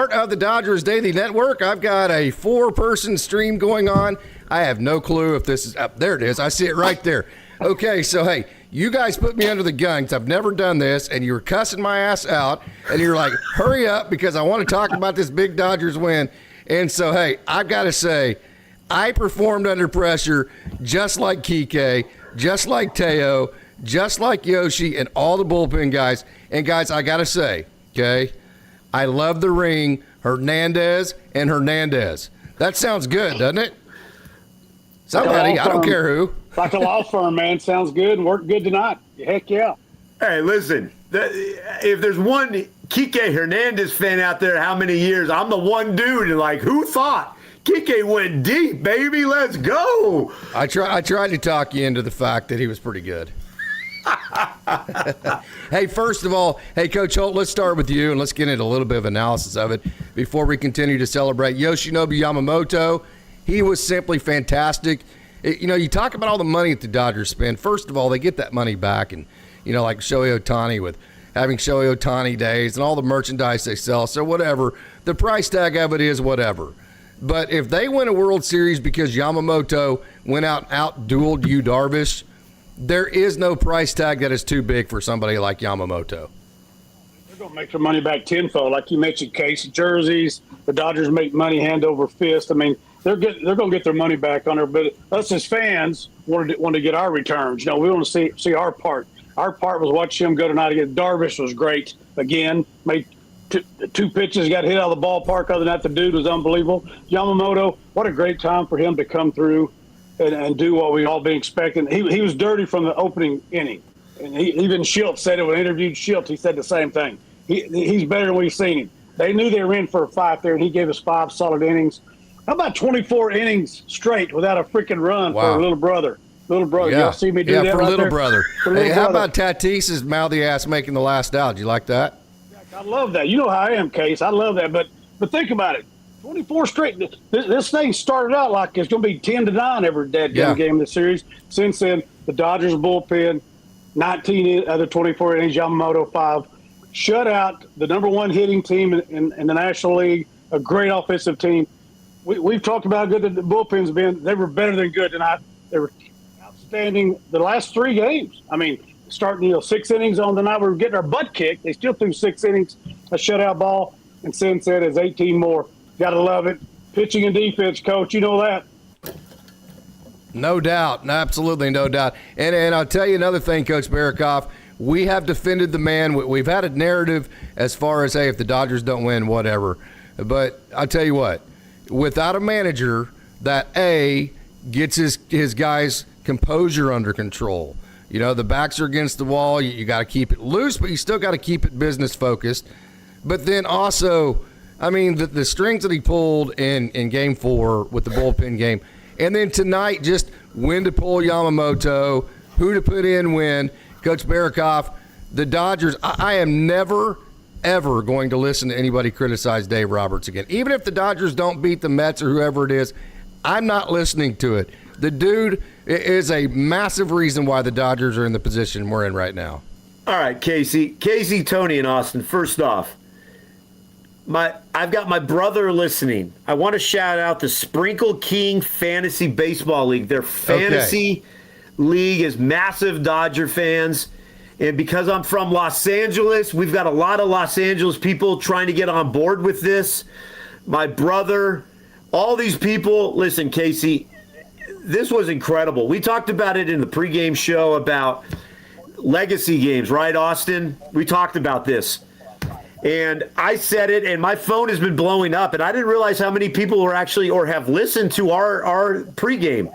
part of the Dodgers Daily Network. I've got a 4-person stream going on. I have no clue if this is up. There it is. I see it right there. Okay, so, hey, you guys put me under the gun because I've never done this, and you were cussing my ass out, and you're like, hurry up because I want to talk about this big Dodgers win. And so, hey, I've got to say, I performed under pressure just like Kike, just like Teo, just like Yoshi, and all the bullpen guys. And, guys, I got to say, okay, I love the ring, Hernandez and Hernandez. That sounds good, doesn't it? Somebody, I don't care who. Like a law firm, man. Sounds good and worked good tonight. Heck yeah. Hey, listen, if there's one Kike Hernandez fan out there, how many years? I'm the one dude, and like, who thought? Kike went deep, baby. Let's go. I tried to talk you into the fact that he was pretty good. Hey, first of all, hey, Coach Holt, let's start with you, and let's get into a little bit of analysis of it before we continue to celebrate Yoshinobu Yamamoto. He was simply fantastic. You talk about all the money that the Dodgers spend. First of all, they get that money back, and, like Shohei Ohtani with having Shohei Ohtani days and all the merchandise they sell. So whatever. The price tag of it is whatever. But if they win a World Series because Yamamoto went out-dueled Yu Darvish, there is no price tag that is too big for somebody like Yamamoto. They're going to make their money back tenfold. Like you mentioned, Case, jerseys, the Dodgers make money hand over fist. I mean, they're going to get their money back on there. But us as fans want to get our returns. We want to see our part. Our part was watch him go tonight again. Darvish was great. Again, made two pitches, got hit out of the ballpark. Other than that, the dude was unbelievable. Yamamoto, what a great time for him to come through and do what we all been expecting. He was dirty from the opening inning. And even Schultz said it when I interviewed Schultz. He said the same thing. He's better than we've seen him. They knew they were in for a fight there, and he gave us 5 solid innings. How about 24 innings straight without a freaking run for a little brother? Yeah. Y'all see me do that for right little there? brother. For little hey, how brother. about Tatis's mouthy ass making the last out? Do you like that? I love that. You know how I am, Case. I love that. But think about it. 24 straight. This thing started out like it's going to be 10-9 every dead game in the series. Since then, the Dodgers bullpen, 19 out of 24 innings, Yamamoto 5. Shut out the number 1 hitting team in the National League, a great offensive team. We've talked about how good the bullpen's been. They were better than good tonight. They were outstanding the last 3 games. I mean, starting 6 innings on the night we were getting our butt kicked. They still threw 6 innings, a shutout ball, and since then it's 18 more. Got to love it. Pitching and defense, Coach, you know that. No doubt. Absolutely no doubt. And I'll tell you another thing, Coach Barikoff. We have defended the man. We've had a narrative as far as, hey, if the Dodgers don't win, whatever. But I'll tell you what, without a manager that, A, gets his guys' composure under control. The backs are against the wall. You got to keep it loose, but you still got to keep it business focused. But then also, I mean, the strings that he pulled in Game 4 with the bullpen game, and then tonight just when to pull Yamamoto, who to put in when. Coach Barikoff, the Dodgers, I am never, ever going to listen to anybody criticize Dave Roberts again. Even if the Dodgers don't beat the Mets or whoever it is, I'm not listening to it. The dude is a massive reason why the Dodgers are in the position we're in right now. All right, Casey, Tony, and Austin, first off, I've got my brother listening. I want to shout out the Sprinkle King Fantasy Baseball League. Their fantasy league is massive Dodger fans. And because I'm from Los Angeles, we've got a lot of Los Angeles people trying to get on board with this. My brother, all these people. Listen, Casey, this was incredible. We talked about it in the pregame show about legacy games, right, Austin? We talked about this. And I said it, and my phone has been blowing up, and I didn't realize how many people were actually or have listened to our pregame.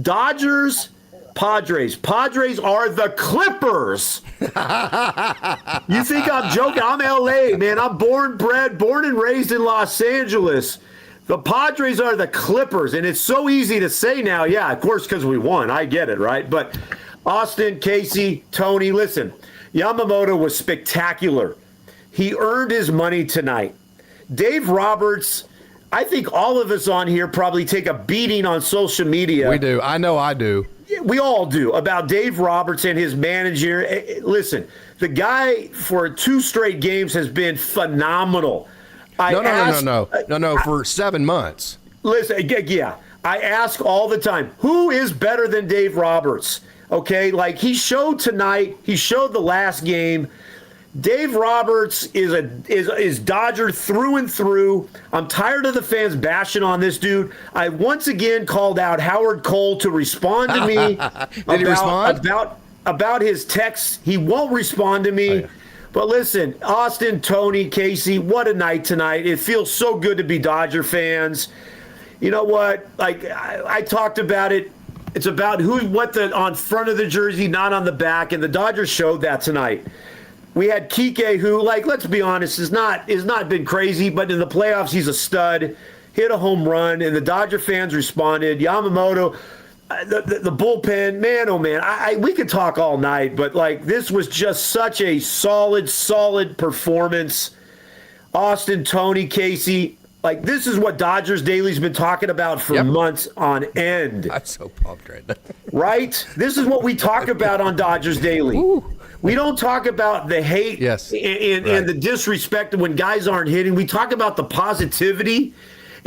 Dodgers, Padres. Padres are the Clippers. You think I'm joking? I'm L.A., man. I'm born and raised in Los Angeles. The Padres are the Clippers, and it's so easy to say now. Yeah, of course, because we won. I get it, right? But Austin, Casey, Tony, listen, Yamamoto was spectacular. He earned his money tonight. Dave Roberts, I think all of us on here probably take a beating on social media. We do. I know I do. We all do, about Dave Roberts and his manager. Listen, the guy for 2 straight games has been phenomenal. No, for 7 months. Listen, yeah, I ask all the time, who is better than Dave Roberts? Okay, like he showed tonight, he showed the last game. Dave Roberts is Dodger through and through. I'm tired of the fans bashing on this dude. I once again called out Howard Cole to respond to me about his texts. He won't respond to me. Oh, yeah. But listen, Austin, Tony, Casey, what a night tonight. It feels so good to be Dodger fans. You know what? Like I talked about it. It's about what on front of the jersey, not on the back, and the Dodgers showed that tonight. We had Kike, who, like, let's be honest, has not been crazy, but in the playoffs he's a stud. Hit a home run, and the Dodger fans responded. Yamamoto, the bullpen, man, oh man, we could talk all night, but like this was just such a solid performance. Austin, Tony, Casey. Like, this is what Dodgers Daily's been talking about for months on end. I'm so pumped right now. Right? This is what we talk about on Dodgers Daily. Ooh. We don't talk about the hate and the disrespect when guys aren't hitting. We talk about the positivity.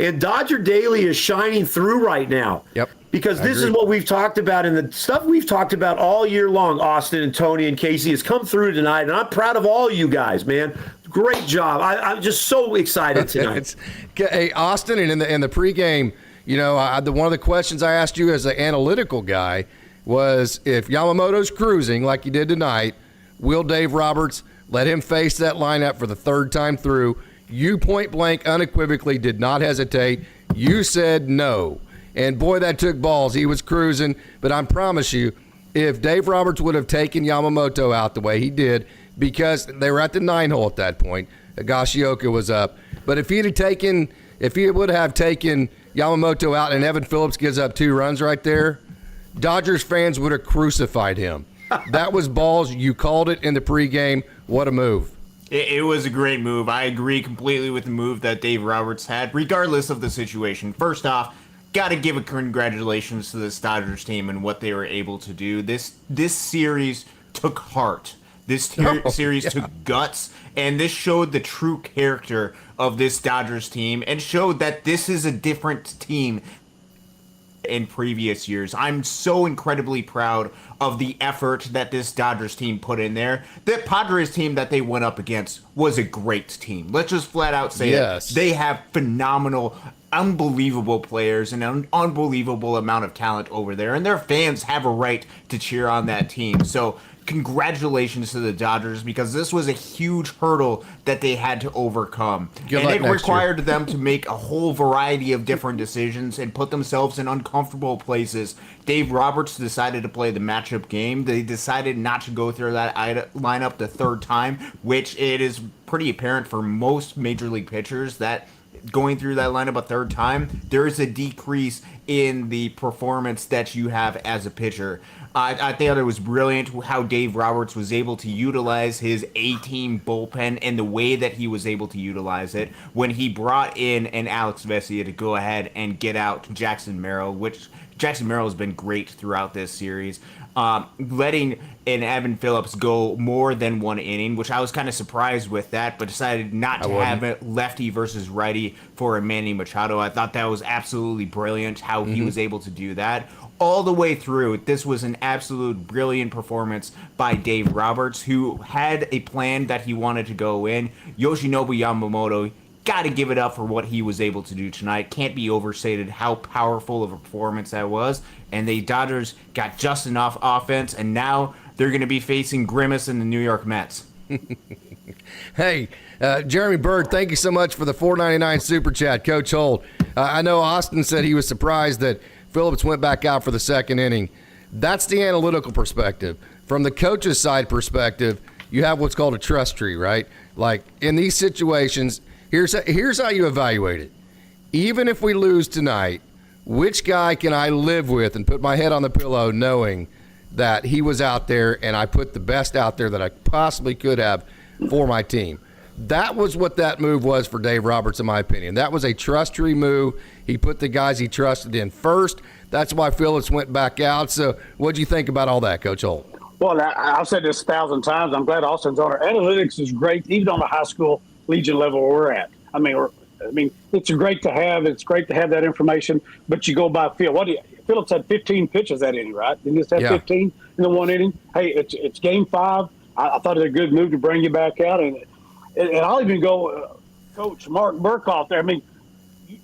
And Dodger Daily is shining through right now. Yep. Because this is what we've talked about, and the stuff we've talked about all year long, Austin and Tony and Casey, has come through tonight. And I'm proud of all you guys, man. Great job. I'm just so excited tonight. Hey, Austin, and in the pregame, you know, one of the questions I asked you as an analytical guy was, if Yamamoto's cruising like he did tonight, will Dave Roberts let him face that lineup for the third time through? You point blank, unequivocally did not hesitate. You said no. And boy, that took balls. He was cruising. But I promise you, if Dave Roberts would have taken Yamamoto out the way he did, because they were at the 9 hole at that point, Higashioka was up. But if he would have taken Yamamoto out and Evan Phillips gives up 2 runs right there, Dodgers fans would have crucified him. That was balls. You called it in the pregame. What a move. It was a great move. I agree completely with the move that Dave Roberts had, regardless of the situation. First off, got to give a congratulations to this Dodgers team and what they were able to do. This series took heart. This series took guts, and this showed the true character of this Dodgers team and showed that this is a different team in previous years. I'm so incredibly proud of the effort that this Dodgers team put in there. The Padres team that they went up against was a great team. Let's just flat out say it. They have phenomenal, unbelievable players and an unbelievable amount of talent over there, and their fans have a right to cheer on that team. So congratulations to the Dodgers, because this was a huge hurdle that they had to overcome. And it required them to make a whole variety of different decisions and put themselves in uncomfortable places. Dave Roberts decided to play the matchup game. They decided not to go through that lineup the third time, which it is pretty apparent for most major league pitchers that going through that lineup a third time, there is a decrease in the performance that you have as a pitcher. I think it was brilliant how Dave Roberts was able to utilize his A-team bullpen and the way that he was able to utilize it when he brought in an Alex Vesia to go ahead and get out Jackson Merrill, which Jackson Merrill has been great throughout this series. Letting an Evan Phillips go more than 1 inning, which I was kind of surprised with that, but decided not to have it lefty versus righty for a Manny Machado. I thought that was absolutely brilliant how he was able to do that. All the way through, this was an absolute brilliant performance by Dave Roberts, who had a plan that he wanted to go in. Yoshinobu Yamamoto, got to give it up for what he was able to do tonight. Can't be overstated how powerful of a performance that was. And the Dodgers got just enough offense, and now they're going to be facing Grimace and the New York Mets. Hey, Jeremy Bird, thank you so much for the $4.99 super chat. Coach Holt, I know Austin said he was surprised that Phillips went back out for the second inning. That's the analytical perspective. From the coach's side perspective, you have what's called a trust tree, right? Like, in these situations, here's how you evaluate it. Even if we lose tonight, which guy can I live with and put my head on the pillow knowing that he was out there and I put the best out there that I possibly could have for my team? That was what that move was for Dave Roberts, in my opinion. That was a trust tree move. He put the guys he trusted in first. That's why Phillips went back out. So what do you think about all that, Coach Holt? Well, I've said this 1,000 times. I'm glad Austin's on it. Analytics is great, even on the high school Legion level we're at. It's great to have. It's great to have that information, but you go by feel. Phillips had 15 pitches that inning, right? Didn't he just have 15 in the one inning? Hey, it's game 5. I thought it was a good move to bring you back out, and I'll even go, Coach Mark Burkhoff there. In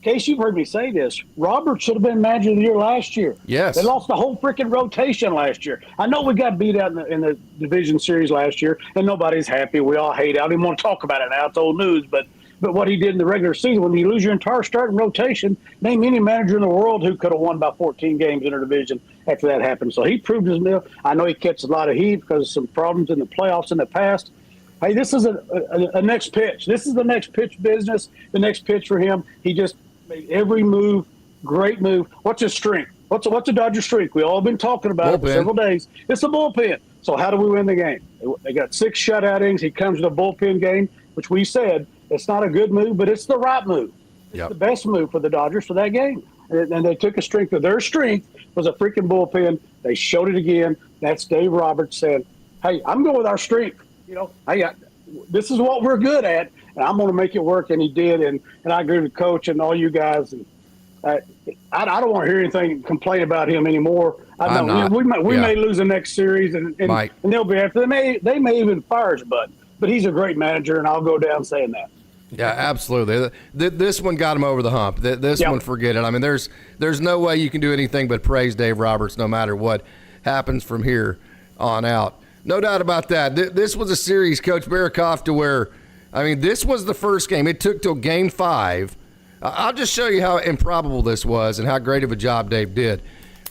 case you've heard me say this, Robert should have been manager of the year last year. Yes. They lost the whole freaking rotation last year. I know we got beat out in the division series last year, and nobody's happy. We all hate it. I don't even want to talk about it now. It's old news, but what he did in the regular season, when you lose your entire starting rotation, name any manager in the world who could have won by 14 games in a division after that happened. So he proved his mill. I know he catches a lot of heat because of some problems in the playoffs in the past. Hey, this is a next pitch. This is the next pitch business, the next pitch for him. He just made every move, great move. What's his strength? What's a Dodger strength? We all been talking about it for several days. It's the bullpen. So how do we win the game? They got 6 shutout innings. He comes to the bullpen game, which we said it's not a good move, but it's the right move. It's the best move for the Dodgers for that game. And they took a strength of their strength was a freaking bullpen. They showed it again. That's Dave Roberts saying, hey, I'm going with our strength. Hey, this is what we're good at, and I'm going to make it work. And he did. And I agree with Coach and all you guys. And I don't want to hear anything complain about him anymore. I know we may lose the next series, and they'll be after. They may even fire his butt. But he's a great manager, and I'll go down saying that. Yeah, absolutely. This one got him over the hump. This one, forget it. I mean, there's no way you can do anything but praise Dave Roberts no matter what happens from here on out. No doubt about that. This was a series, Coach Barakoff, to where, this was the first game. It took till game 5. I'll just show you how improbable this was and how great of a job Dave did.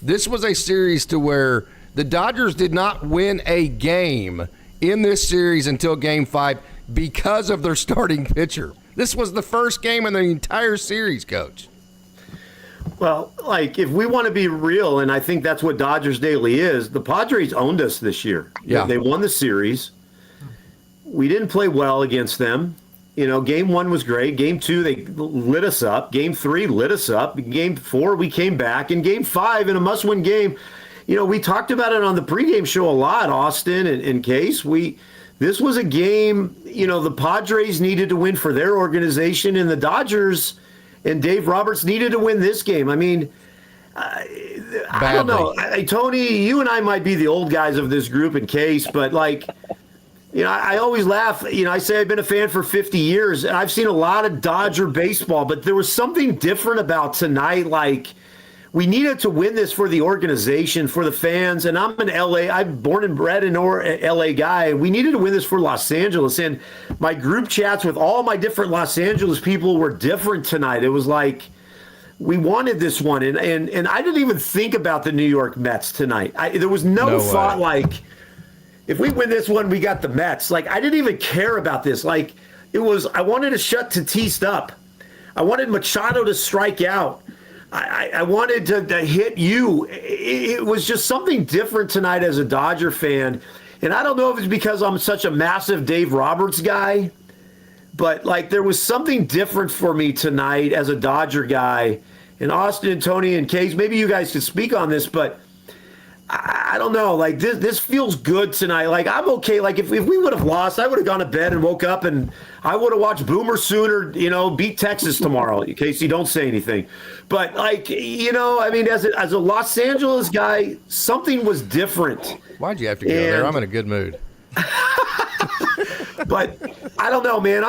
This was a series to where the Dodgers did not win a game in this series until game 5 because of their starting pitcher. This was the first game in the entire series, Coach. Well, if we want to be real, and I think that's what Dodgers Daily is, the Padres owned us this year. Yeah. They won the series. We didn't play well against them. Game 1 was great. Game 2, they lit us up. Game 3 lit us up. Game 4, we came back. In Game 5, in a must-win game, we talked about it on the pregame show a lot, Austin and Case. This was a game, the Padres needed to win for their organization, and the Dodgers and Dave Roberts needed to win this game. I don't know. Tony, you and I might be the old guys of this group in Case, but I always laugh. I say I've been a fan for 50 years, and I've seen a lot of Dodger baseball, but there was something different about tonight, we needed to win this for the organization, for the fans. And I'm I'm born and bred an LA guy. We needed to win this for Los Angeles. And my group chats with all my different Los Angeles people were different tonight. It was we wanted this one. And I didn't even think about the New York Mets tonight. There was no thought if we win this one, we got the Mets. I didn't even care about this. I wanted to shut Tatis up. I wanted Machado to strike out. I wanted to hit you. It was just something different tonight as a Dodger fan. And I don't know if it's because I'm such a massive Dave Roberts guy, but there was something different for me tonight as a Dodger guy. And Austin and Tony and Case, maybe you guys could speak on this, but I don't know. This feels good tonight. I'm okay. If we would have lost, I would have gone to bed and woke up and I would have watched Boomer Sooner, beat Texas tomorrow, in case you don't say anything. But as a Los Angeles guy, something was different. Why'd you have to go there? I'm in a good mood. But I don't know, man.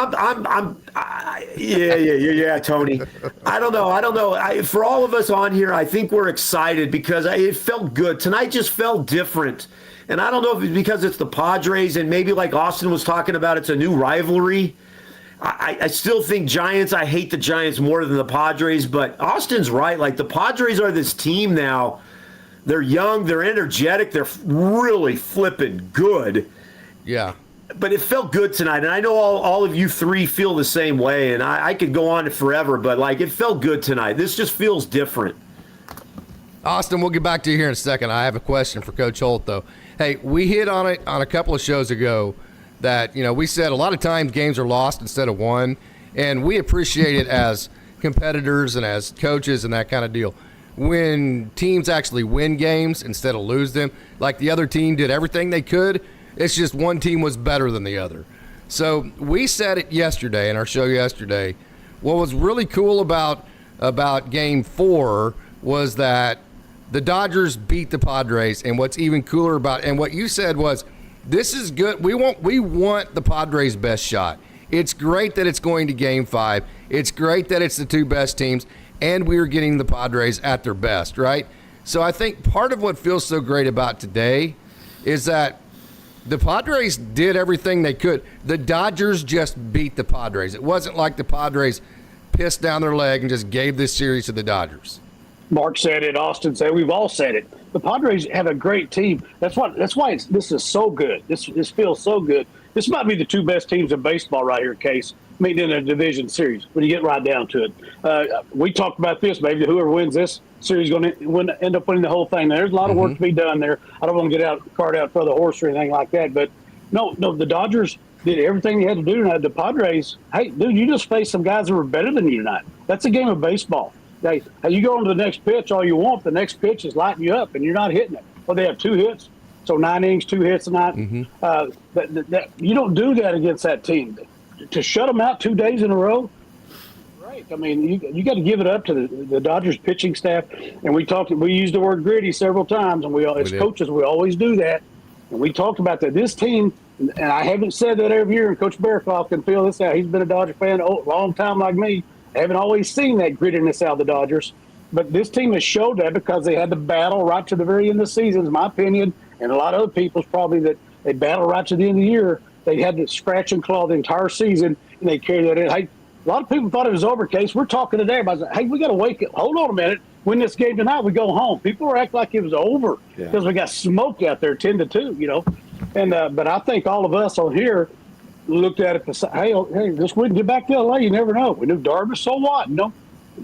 Yeah, Tony. I don't know. For all of us on here, I think we're excited because it felt good. Tonight just felt different. And I don't know if it's because it's the Padres and maybe like Austin was talking about, it's a new rivalry. I still think Giants, I hate the Giants more than the Padres, but Austin's right. The Padres are this team now. They're young, they're energetic, they're really flipping good. Yeah. But it felt good tonight, and I know all of you three feel the same way, and I could go on forever, but it felt good tonight. This just feels different. Austin, we'll get back to you here in a second. I have a question for Coach Holt, though. Hey, we hit on it on a couple of shows ago that, we said a lot of times games are lost instead of won, and we appreciate it as competitors and as coaches and that kind of deal. When teams actually win games instead of lose them, like the other team did everything they could, it's just one team was better than the other. So we said it yesterday in our show yesterday what was really cool about Game 4 was that the Dodgers beat the Padres, and what's even cooler about, and what you said was, this is good. We want the Padres' best shot. It's great that it's going to Game 5. It's great that it's the two best teams, and we're getting the Padres at their best, right? So I think part of what feels so great about today is that the Padres did everything they could. The Dodgers just beat the Padres. It wasn't like the Padres pissed down their leg and just gave this series to the Dodgers. Mark said it. Austin said it. We've all said it. The Padres have a great team. That's why this is so good. This feels so good. This might be the two best teams in baseball right here, Case. In a division series when you get right down to it. We talked about this. Maybe whoever wins this series is going to end up winning the whole thing. Now, there's a lot of work to be done there. I don't want to get cart out for the horse or anything like that. But no, the Dodgers did everything they had to do tonight. The Padres, hey, dude, you just faced some guys that were better than you tonight. That's a game of baseball. Hey, you go on to the next pitch all you want. The next pitch is lighting you up, and you're not hitting it. Well, they have 2 hits, so 9 innings, 2 hits tonight. You don't do that against that team. To shut them out 2 days in a row, right? I mean, you got to give it up to the Dodgers pitching staff. And we used the word gritty several times, and as coaches, we always do that. And we talked about that. This team, and I haven't said that every year, and Coach Bearcroft can feel this out. He's been a Dodger fan a long time like me. I haven't always seen that grittiness out of the Dodgers. But this team has showed that because they had to battle right to the very end of the season, in my opinion, and a lot of other people's probably, that they battled right to the end of the year. They had to scratch and claw the entire season, and they carried that in. Hey, a lot of people thought it was over, Case. We're talking today about, hey, we got to wake up. Hold on a minute. Win this game tonight, we go home. People were acting like it was over because we got smoked out there 10-2, And but I think all of us on here looked at it and said, hey, just wouldn't get back to LA. You never know. We knew Darvish, so what?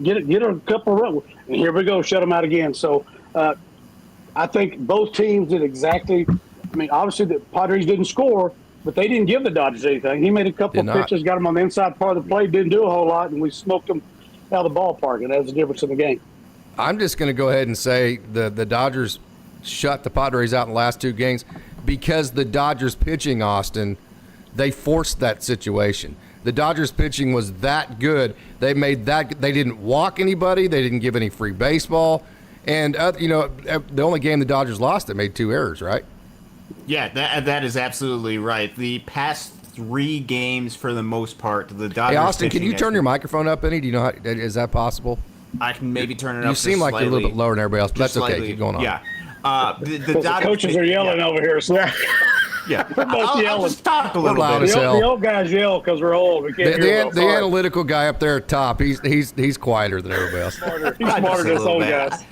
Get a couple of runs. And here we go, shut them out again. So I think both teams did exactly. I mean, obviously the Padres didn't score, but they didn't give the Dodgers anything. He made a couple of pitches, got them on the inside part of the play, didn't do a whole lot, and we smoked them out of the ballpark, and that was the difference in the game. I'm just going to go ahead and say the Dodgers shut the Padres out in the last 2 games because the Dodgers pitching, Austin, they forced that situation. The Dodgers pitching was that good. They didn't walk anybody. They didn't give any free baseball. And, the only game the Dodgers lost, they made 2 errors, right? Yeah, that is absolutely right. The past 3 games, for the most part, the Dodgers. Hey, Austin, can you turn your microphone up any? Do you know how, is that possible? I can maybe turn it up. You seem like you're a little bit lower than everybody else, but that's okay. Keep going on. Yeah. The coaches are yelling over here. So. Yeah, I'll just talk a little bit. The old guys yell because we're old. We can't hear the analytical guy up there at top, he's quieter than everybody else. He's smarter than us old guys.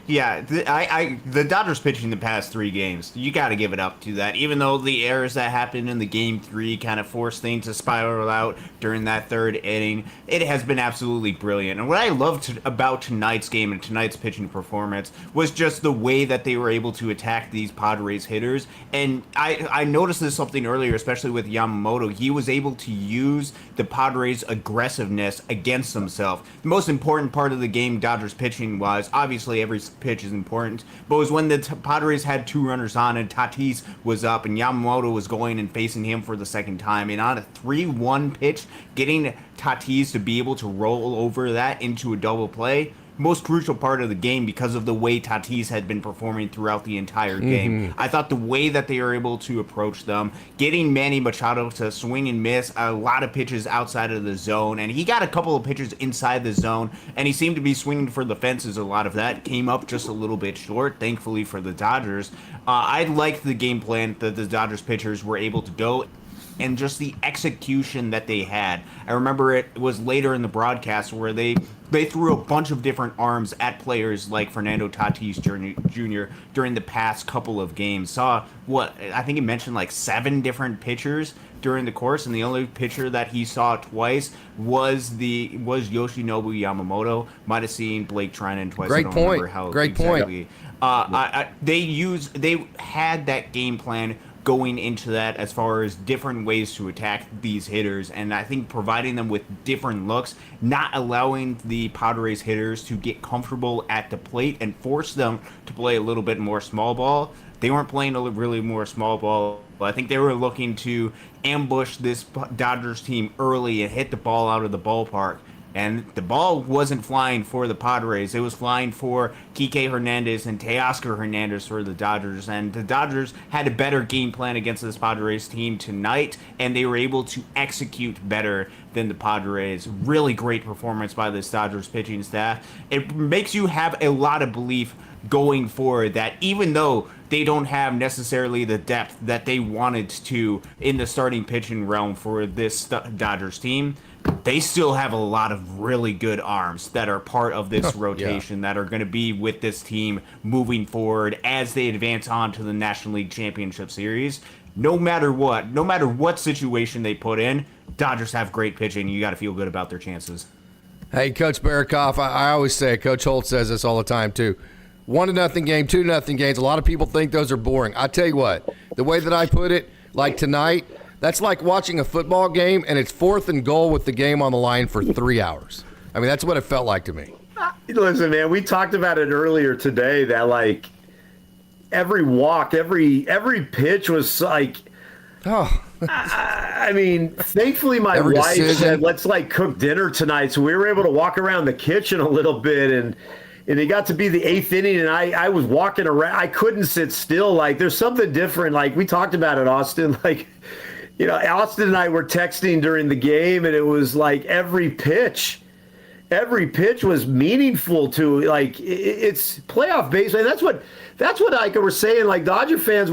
The Dodgers pitching the past 3 games, you got to give it up to that. Even though the errors that happened in the Game 3 kind of forced things to spiral out during that 3rd inning, it has been absolutely brilliant. And what I loved about tonight's game and tonight's pitching performance was just the way that they were able to attack these Padres hitters. And I noticed this something earlier, especially with Yamamoto. He was able to use the Padres' aggressiveness against himself. The most important part of the game Dodgers pitching was, obviously every pitch is important, but it was when the Padres had 2 runners on and Tatis was up and Yamamoto was going and facing him for the second time. And on a 3-1 pitch, getting Tatis to be able to roll over that into a double play, most crucial part of the game because of the way Tatis had been performing throughout the entire game. I thought the way that they were able to approach them, getting Manny Machado to swing and miss a lot of pitches outside of the zone, and he got a couple of pitches inside the zone, and he seemed to be swinging for the fences. A lot of that came up just a little bit short, thankfully for the Dodgers. I liked the game plan that the Dodgers pitchers were able to go, and just the execution that they had. I remember it was later in the broadcast where they threw a bunch of different arms at players like Fernando Tatis Jr. during the past couple of games. Saw I think he mentioned like 7 different pitchers during the course, and the only pitcher that he saw twice was Yoshinobu Yamamoto. Might have seen Blake Trinan twice. Great I don't point. remember how Great exactly. point. They had that game plan going into that as far as different ways to attack these hitters, and I think providing them with different looks, not allowing the Padres hitters to get comfortable at the plate and force them to play a little bit more small ball. They weren't playing a really more small ball. I think they were looking to ambush this Dodgers team early and hit the ball out of the ballpark. And the ball wasn't flying for the Padres. It was flying for Kike Hernandez and Teoscar Hernandez for the Dodgers. And the Dodgers had a better game plan against this Padres team tonight, and they were able to execute better than the Padres. Really great performance by this Dodgers pitching staff. It makes you have a lot of belief going forward that even though they don't have necessarily the depth that they wanted to in the starting pitching realm for this Dodgers team, they still have a lot of really good arms that are part of this rotation that are going to be with this team moving forward as they advance on to the National League Championship Series. No matter what situation they put in, Dodgers have great pitching. You got to feel good about their chances. Hey, Coach Barakoff, I always say, Coach Holt says this all the time too. 1-0 game, 2-0 games. A lot of people think those are boring. I tell you what, the way that I put it, like tonight, that's like watching a football game and it's 4th and goal with the game on the line for 3 hours. I mean, that's what it felt like to me. Listen, man, we talked about it earlier today that like every walk, every pitch was like, I mean, thankfully my Every wife decision. said, let's like cook dinner tonight. So we were able to walk around the kitchen a little bit, and it got to be the 8th inning, and I was walking around. I couldn't sit still. Like, there's something different. Like, we talked about it, Austin. Like, you know, Austin and I were texting during the game, and it was like every pitch was meaningful to, like, it's playoff baseball. And that's what like we're saying. Like, Dodger fans,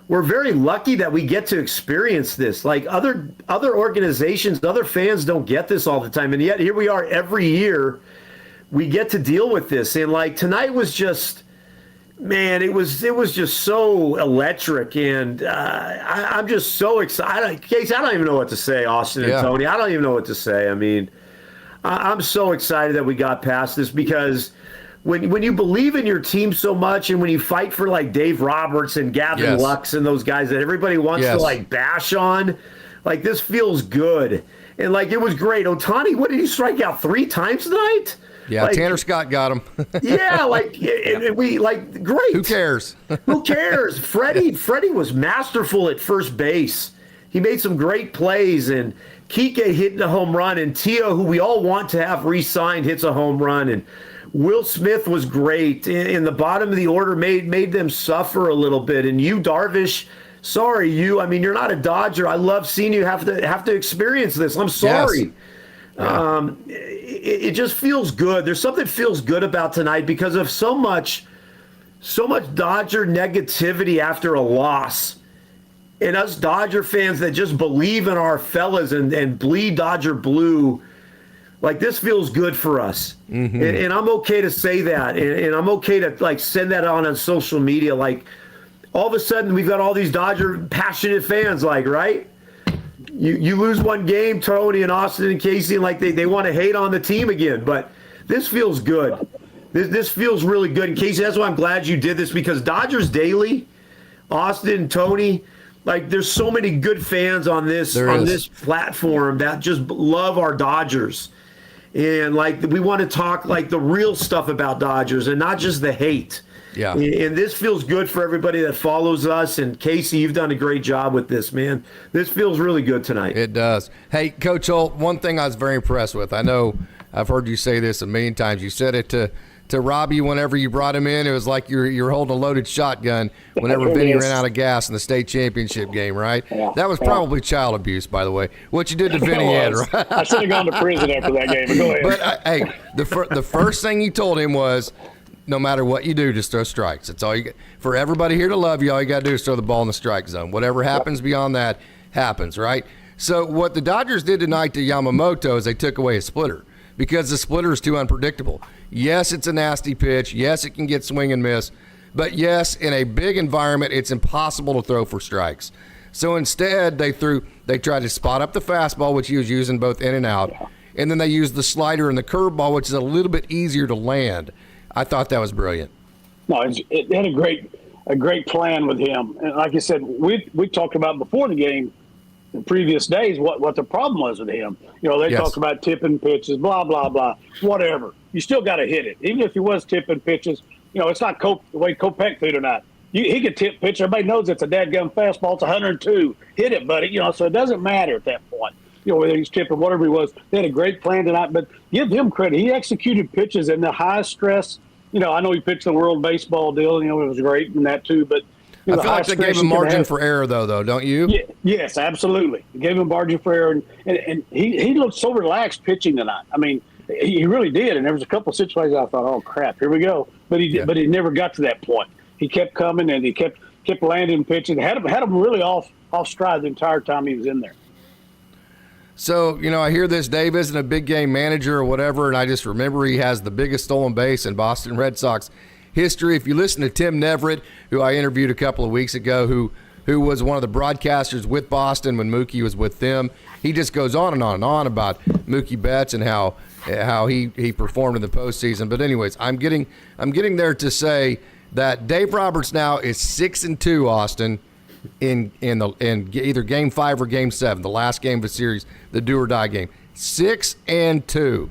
we're very lucky that we get to experience this. Like other organizations, other fans don't get this all the time, and yet here we are every year. We get to deal with this, and like tonight was just, man, it was just so electric, and I'm just so excited. Casey, I don't even know what to say. Austin and Tony, I don't even know what to say. I mean, I'm so excited that we got past this, because when you believe in your team so much, and when you fight for like Dave Roberts and Gavin Lux and those guys that everybody wants to like bash on, like this feels good. And like it was great. Ohtani, what did he strike out 3 times tonight? Yeah, like, Tanner Scott got him. And we like great. Who cares? Who cares? Freddie was masterful at first base. He made some great plays, and Kike hitting a home run, and Tio, who we all want to have re-signed, hits a home run, and Will Smith was great. In the bottom of the order, made them suffer a little bit. And you, Darvish, sorry, you. I mean, you're not a Dodger. I love seeing you have to experience this. I'm sorry. Yes. It just feels good. There's something feels good about tonight because of so much Dodger negativity after a loss. And us Dodger fans that just believe in our fellas and bleed Dodger blue. Like, this feels good for us. Mm-hmm. And I'm okay to say that. And I'm okay to, like, send that on social media. Like, all of a sudden, we've got all these Dodger passionate fans, like, right? You lose one game, Tony and Austin and Casey, and, like, they want to hate on the team again. But this feels good. This feels really good. And, Casey, that's why I'm glad you did this, because Dodgers Daily, Austin, Tony, like, there's so many good fans on this platform that just love our Dodgers. And, like, we want to talk, like, the real stuff about Dodgers and not just the hate. Yeah. And this feels good for everybody that follows us. And, Casey, you've done a great job with this, man. This feels really good tonight. It does. Hey, Coach Holt, one thing I was very impressed with. I know I've heard you say this a million times. You said it to Robbie whenever you brought him in. It was like you're holding a loaded shotgun whenever Vinny ran out of gas in the state championship game, right? Yeah, that was probably child abuse, by the way, what you did to Vinny Ed, right? I should have gone to prison after that game, but go ahead. But, hey, the first thing you told him was, no matter what you do, just throw strikes. That's all you get. For everybody here to love you, all you got to do is throw the ball in the strike zone. Whatever happens beyond that happens, right? So what the Dodgers did tonight to Yamamoto is they took away his splitter, because the splitter is too unpredictable. Yes, it's a nasty pitch. Yes, it can get swing and miss. But yes, in a big environment, it's impossible to throw for strikes. So instead, they tried to spot up the fastball, which he was using both in and out. And then they used the slider and the curveball, which is a little bit easier to land. I thought that was brilliant. No, it had a great plan with him. And like I said, we talked about before the game, in previous days, what the problem was with him. You know, they talked about tipping pitches, blah, blah, blah, whatever. You still got to hit it. Even if he was tipping pitches, you know, it's not the way Kopech threw tonight. He could tip pitch. Everybody knows it's a dadgum fastball. It's 102. Hit it, buddy. You know, so it doesn't matter at that point. whether he's tipping, whatever he was. They had a great plan tonight, but give him credit. He executed pitches in the high stress. I know he pitched the World Baseball deal. It was great in that too, but I feel like they gave him margin for error, though, don't you? Yeah, yes, absolutely. He gave him margin for error, and he looked so relaxed pitching tonight. I mean, he really did. And there was a couple of situations I thought, oh crap, here we go. But he never got to that point. He kept coming and he kept landing pitching. Had him really off stride the entire time he was in there. So, I hear this, Dave isn't a big game manager or whatever, and I just remember he has the biggest stolen base in Boston Red Sox history. If you listen to Tim Neverett, who I interviewed a couple of weeks ago, who was one of the broadcasters with Boston when Mookie was with them, he just goes on and on and on about Mookie Betts and how he performed in the postseason. But anyways, I'm getting there to say that Dave Roberts now is 6-2, Austin, in either Game 5 or Game 7, the last game of the series, the do or die game. 6-2.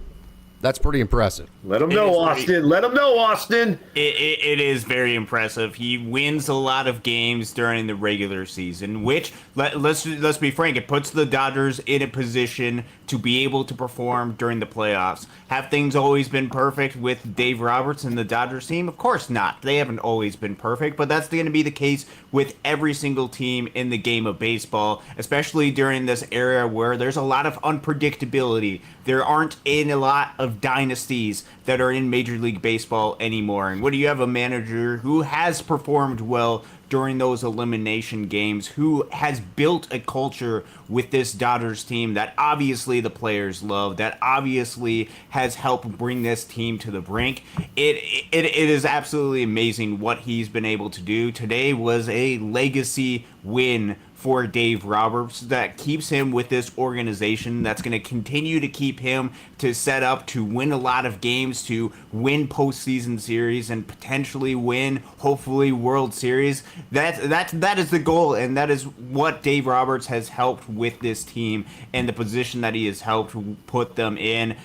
That's pretty impressive. Let him know, Austin. Let him know, Austin. It is very impressive. He wins a lot of games during the regular season, which, let's be frank, it puts the Dodgers in a position to be able to perform during the playoffs. Have things always been perfect with Dave Roberts and the Dodgers team? Of course not. They haven't always been perfect, but that's going to be the case with every single team in the game of baseball, especially during this era where there's a lot of unpredictability. There aren't a lot of dynasties that are in Major League Baseball anymore. And when you have a manager who has performed well during those elimination games, who has built a culture with this Dodgers team that obviously the players love, that obviously has helped bring this team to the brink, it is absolutely amazing what he's been able to do. Today was a legacy win for Dave Roberts that keeps him with this organization, that's going to continue to keep him to set up to win a lot of games, to win postseason series, and potentially win, hopefully, World Series. That is the goal, and that is what Dave Roberts has helped with this team and the position that he has helped put them in.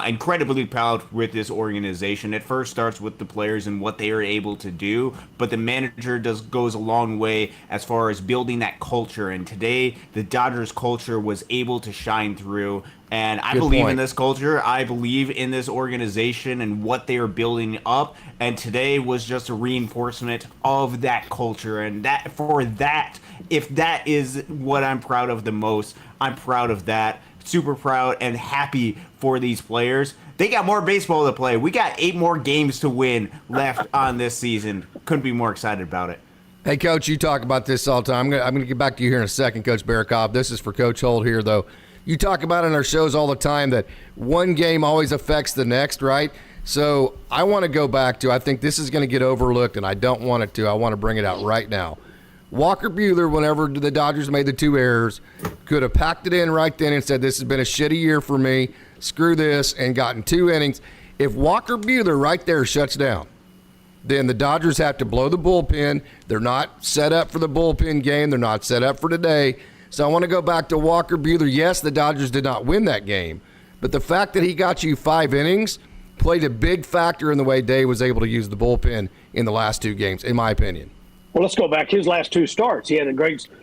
Incredibly proud with this organization. It first starts with the players and what they are able to do, but the manager goes a long way as far as building that culture. And today, the Dodgers culture was able to shine through. And I believe in this culture. I believe in this organization and what they are building up. And today was just a reinforcement of that culture. And if that is what I'm proud of the most, I'm proud of that. Super proud and happy for these players. They got more baseball to play. We got 8 more games to win left on this season. Couldn't be more excited about it. Hey, Coach, you talk about this all the time. I'm gonna get back to you here in a second, Coach Barakoff. This is for Coach Holt here, though. You talk about in our shows all the time that one game always affects the next, right? So I want to go back to, I think this is going to get overlooked, and I don't want it to. I want to bring it out right now. Walker Buehler, whenever the Dodgers made the 2 errors, could have packed it in right then and said, this has been a shitty year for me, screw this, and gotten 2 innings. If Walker Buehler right there shuts down, then the Dodgers have to blow the bullpen. They're not set up for the bullpen game. They're not set up for today. So I want to go back to Walker Buehler. Yes, the Dodgers did not win that game, but the fact that he got you 5 innings played a big factor in the way Dave was able to use the bullpen in the last 2 games, in my opinion. Well, let's go back. His last 2 starts, he had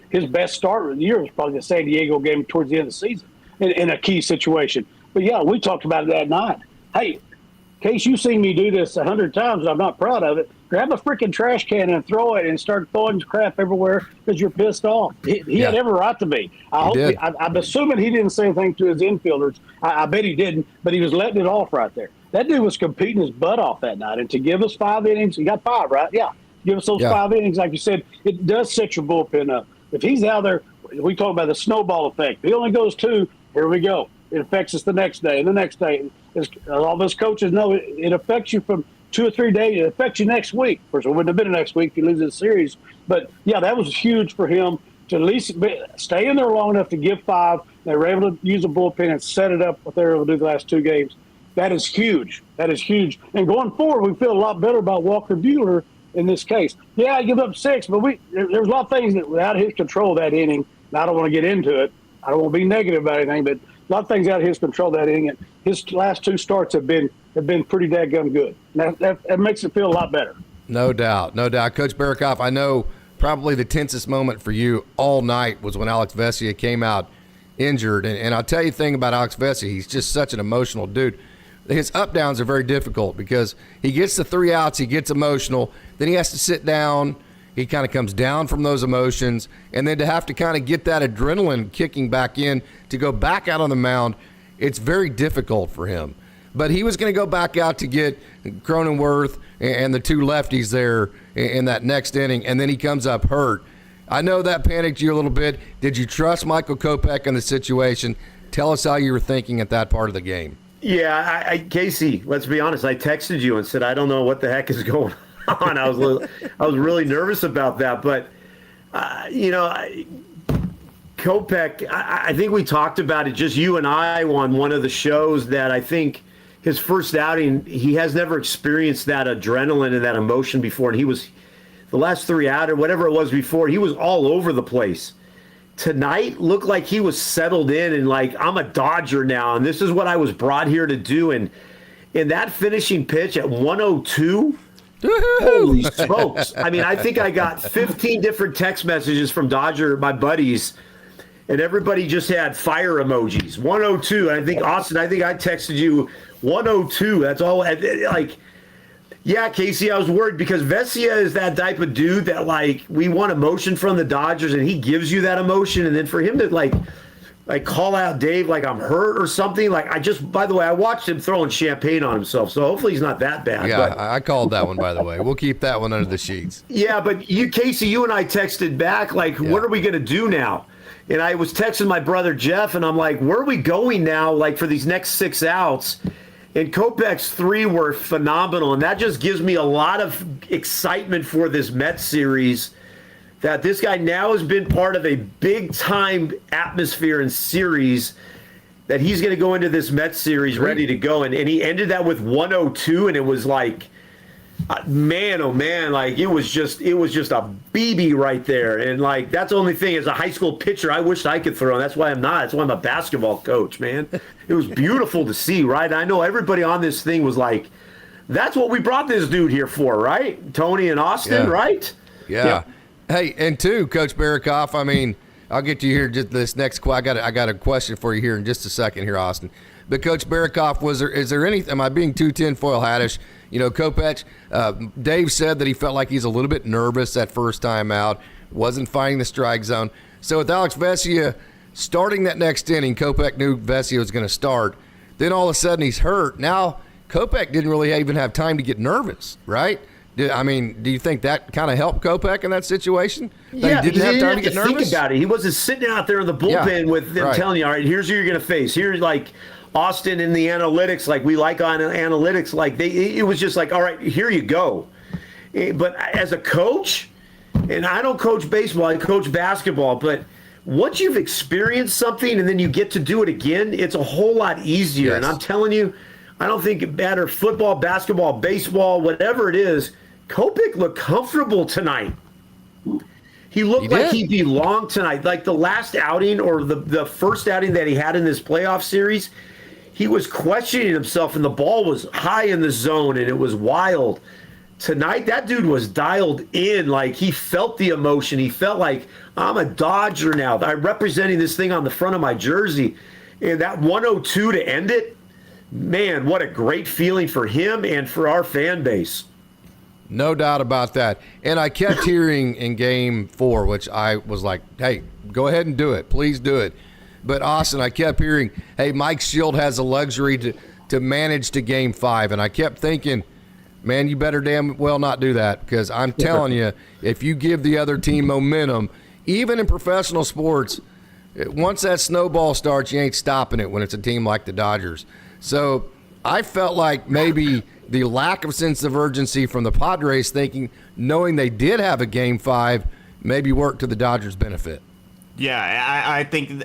his best start of the year was probably the San Diego game towards the end of the season in a key situation. But yeah, we talked about it that night. Hey, in case you've seen me do this 100 times and I'm not proud of it, grab a freaking trash can and throw it and start throwing crap everywhere because you're pissed off. He had every right to be. I'm assuming he didn't say anything to his infielders. I bet he didn't, but he was letting it off right there. That dude was competing his butt off that night. And to give us 5 innings, he got 5, right? Yeah. Give us those 5 innings, like you said, it does set your bullpen up. If he's out there, we talk about the snowball effect. If he only goes 2, here we go. It affects us the next day and the next day. As all of us coaches know, it affects you from 2 or 3 days. It affects you next week. Of course, it wouldn't have been next week if you lose the series. But, yeah, that was huge for him to at least stay in there long enough to give 5. They were able to use the bullpen and set it up what they were able to do the last 2 games. That is huge. That is huge. And going forward, we feel a lot better about Walker Buehler in this case. Yeah, I give up 6, but there's a lot of things that were out of his control that inning. And I don't want to get into it. I don't want to be negative about anything, but a lot of things out of his control that inning. And his last 2 starts have been pretty dadgum good. That makes it feel a lot better. No doubt, no doubt. Coach Barakoff, I know probably the tensest moment for you all night was when Alex Vesia came out injured. And I'll tell you the thing about Alex Vesia, he's just such an emotional dude. His up downs are very difficult because he gets the 3 outs, he gets emotional, then he has to sit down. He kind of comes down from those emotions, and then to have to kind of get that adrenaline kicking back in to go back out on the mound, it's very difficult for him. But he was going to go back out to get Cronenworth and the 2 lefties there in that next inning, and then he comes up hurt. I know that panicked you a little bit. Did you trust Michael Kopech in the situation? Tell us how you were thinking at that part of the game. Yeah, Casey, let's be honest. I texted you and said, I don't know what the heck is going on. I was really nervous about that. But, Kopech, I think we talked about it, just you and I, on one of the shows, that I think his first outing, he has never experienced that adrenaline and that emotion before. And he was, the last 3 out or whatever it was before, he was all over the place. Tonight looked like he was settled in and like, I'm a Dodger now, and this is what I was brought here to do. And in that finishing pitch at 102, holy smokes. I mean, I think I got 15 different text messages from Dodger, my buddies, and everybody just had fire emojis. 102. I think, Austin, I texted you 102. That's all. Like, yeah, Casey, I was worried because Vesia is that type of dude that, like, we want emotion from the Dodgers, and he gives you that emotion. And then for him to, like call out Dave like I'm hurt or something, like, by the way, I watched him throwing champagne on himself, so hopefully he's not that bad. Yeah, but I called that one, by the way. We'll keep that one under the sheets. Yeah, but Casey, you and I texted back, like, what are we going to do now? And I was texting my brother Jeff, and I'm like, where are we going now, like, for these next 6 outs? And Kopech's 3 were phenomenal, and that just gives me a lot of excitement for this Mets series, that this guy now has been part of a big-time atmosphere and series, that he's going to go into this Mets series ready to go. And he ended that with 102, and it was like, man, oh man, like it was just a BB right there. And like, that's the only thing, as a high school pitcher, I wished I could throw, and that's why I'm not. That's why I'm a basketball coach, man. It was beautiful to see, right? I know everybody on this thing was like, that's what we brought this dude here for, right? Tony and Austin, right? Yeah. Hey, and too, Coach Barikoff, I mean, I'll get to you here just this next. I got a question for you here in just a second here, Austin. But Coach Barikoff, is there any? Am I being too tinfoil hattish? You know, Kopech, Dave said that he felt like he's a little bit nervous that first time out, wasn't finding the strike zone. So with Alex Vesia starting that next inning, Kopech knew Vesia was going to start. Then all of a sudden he's hurt. Now Kopech didn't really even have time to get nervous, right? Do you think that kind of helped Kopech in that situation? Yeah, he didn't have time to get nervous? Think about it. He wasn't sitting out there in the bullpen with them telling you, all right, here's who you're going to face. Here's like Austin in the analytics, like we like on analytics, like it was just like, all right, here you go. But as a coach, and I don't coach baseball, I coach basketball, but once you've experienced something and then you get to do it again, it's a whole lot easier. Yes. And I'm telling you, I don't think it matters, football, basketball, baseball, whatever it is, Kopech looked comfortable tonight. He looked like he belonged tonight. Like the last outing or the first outing that he had in this playoff series, he was questioning himself and the ball was high in the zone and it was wild. Tonight, that dude was dialed in. Like he felt the emotion. He felt like, I'm a Dodger now. I'm representing this thing on the front of my jersey. And that 102 to end it, man, what a great feeling for him and for our fan base. No doubt about that. And I kept hearing in Game 4, which I was like, hey, go ahead and do it. Please do it. But, Austin, I kept hearing, hey, Mike Shield has the luxury to manage to Game 5. And I kept thinking, man, you better damn well not do that, because I'm telling you, if you give the other team momentum, even in professional sports, once that snowball starts, you ain't stopping it when it's a team like the Dodgers. So I felt like maybe the lack of sense of urgency from the Padres knowing they did have a Game 5, maybe worked to the Dodgers' benefit. Yeah, I think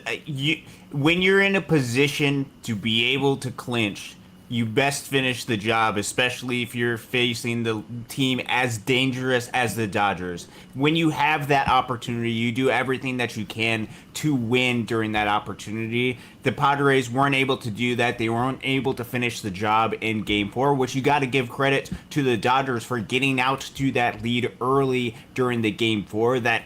when you're in a position to be able to clinch, you best finish the job, especially if you're facing the team as dangerous as the Dodgers. When you have that opportunity, you do everything that you can to win during that opportunity. The Padres weren't able to do that. They weren't able to finish the job in Game 4, which you got to give credit to the Dodgers for getting out to that lead early during the Game 4. That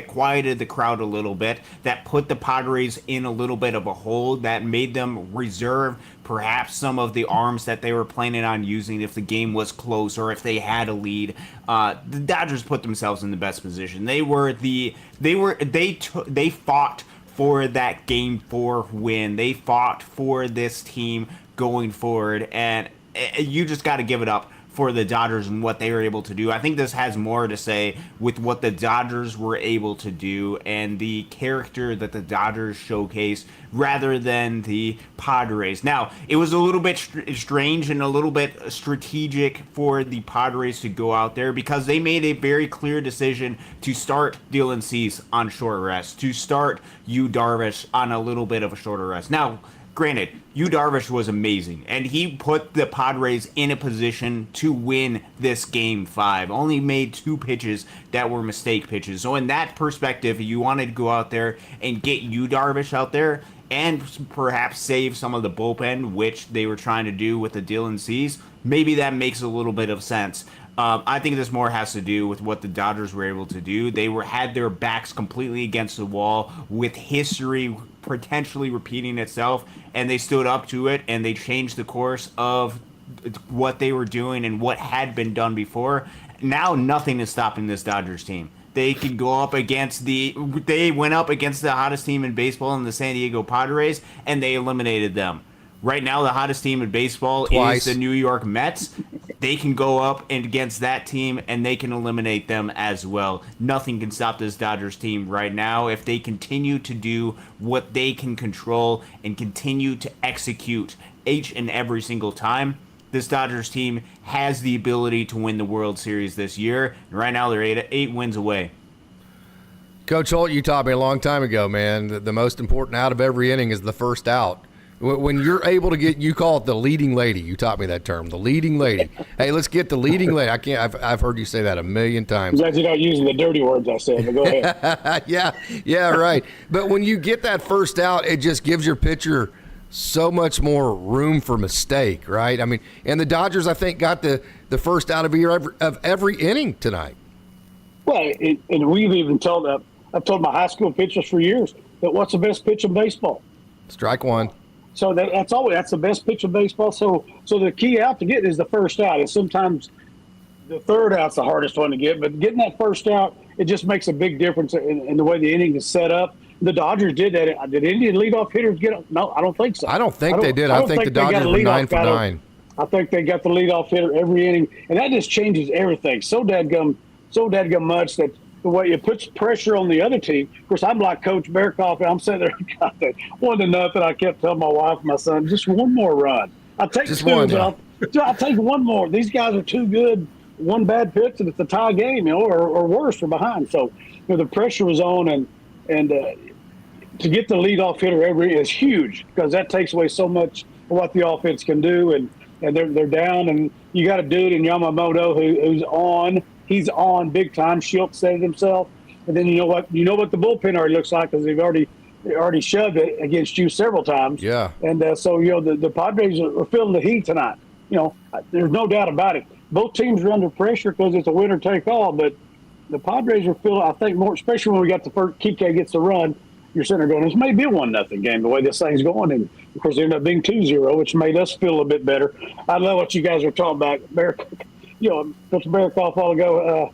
quieted the crowd a little bit. That put the Padres in a little bit of a hole. That made them reserve perhaps some of the arms that they were planning on using if the game was close or if they had a lead. The Dodgers put themselves in the best position. They fought for that Game 4 win. They fought for this team going forward, and you just got to give it up for the Dodgers and what they were able to do. I think this has more to say with what the Dodgers were able to do and the character that the Dodgers showcased rather than the Padres. Now, it was a little bit strange and a little bit strategic for the Padres to go out there because they made a very clear decision to start Dylan Cease on short rest, to start Yu Darvish on a little bit of a shorter rest. Now, granted, Yu Darvish was amazing, and he put the Padres in a position to win this Game 5. Only made 2 pitches that were mistake pitches. So in that perspective, you wanted to go out there and get Yu Darvish out there and perhaps save some of the bullpen, which they were trying to do with the Dylan Cease. Maybe that makes a little bit of sense. I think this more has to do with what the Dodgers were able to do. They had their backs completely against the wall with history potentially repeating itself, and they stood up to it, and they changed the course of what they were doing and what had been done before. Now nothing is stopping this Dodgers team. They can go up against they went up against the hottest team in baseball in the San Diego Padres, and they eliminated them. Right now, the hottest team in baseball is the New York Mets. They can go up against that team, and they can eliminate them as well. Nothing can stop this Dodgers team right now if they continue to do what they can control and continue to execute each and every single time. This Dodgers team has the ability to win the World Series this year. And right now, they're 8 wins away. Coach Holt, you taught me a long time ago, man, that the most important out of every inning is the first out. When you're able to get, you call it the leading lady. You taught me that term, the leading lady. Hey, let's get the leading lady. I've heard you say that a million times. Glad you're not using the dirty words I said, but go ahead. yeah, right. But when you get that first out, it just gives your pitcher so much more room for mistake, right? I mean, and the Dodgers, I think, got the first out of every inning tonight. Well, and we've even I've told my high school pitchers for years that what's the best pitch in baseball? Strike one. So that's the best pitch in baseball. So the key out to get is the first out. And sometimes the third out's the hardest one to get. But getting that first out, it just makes a big difference in the way the inning is set up. The Dodgers did that. Did Indian leadoff hitters get them? No, I don't think so. I don't think they did. I think the Dodgers were 9 for 9. I think they got the leadoff hitter every inning. And that just changes everything so dadgum much that the way it puts pressure on the other team. Of course, I'm like Coach Bearcoff, and I'm sitting there, got that 1-0. I kept telling my wife and my son, just one more run. I'll take just 2, one, but I'll take one more. These guys are too good. One bad pitch, and it's a tie game, or worse, or behind. So, the pressure was on, and to get the leadoff hitter is huge because that takes away so much of what the offense can do, and they're down, and you got to do it in Yamamoto, who's on. He's on big time. Schultz said it himself. And then you know what the bullpen already looks like because they've already shoved it against you several times. Yeah. And so the Padres are feeling the heat tonight. There's no doubt about it. Both teams are under pressure because it's a winner take all. But the Padres are feeling, I think, more, especially when we got the first Kike gets the run. You're sitting there going, this may be a 1-0 game the way this thing's going. And of course, it ended up being 2-0, which made us feel a bit better. I love what you guys are talking about. Coach Bearcoff all ago,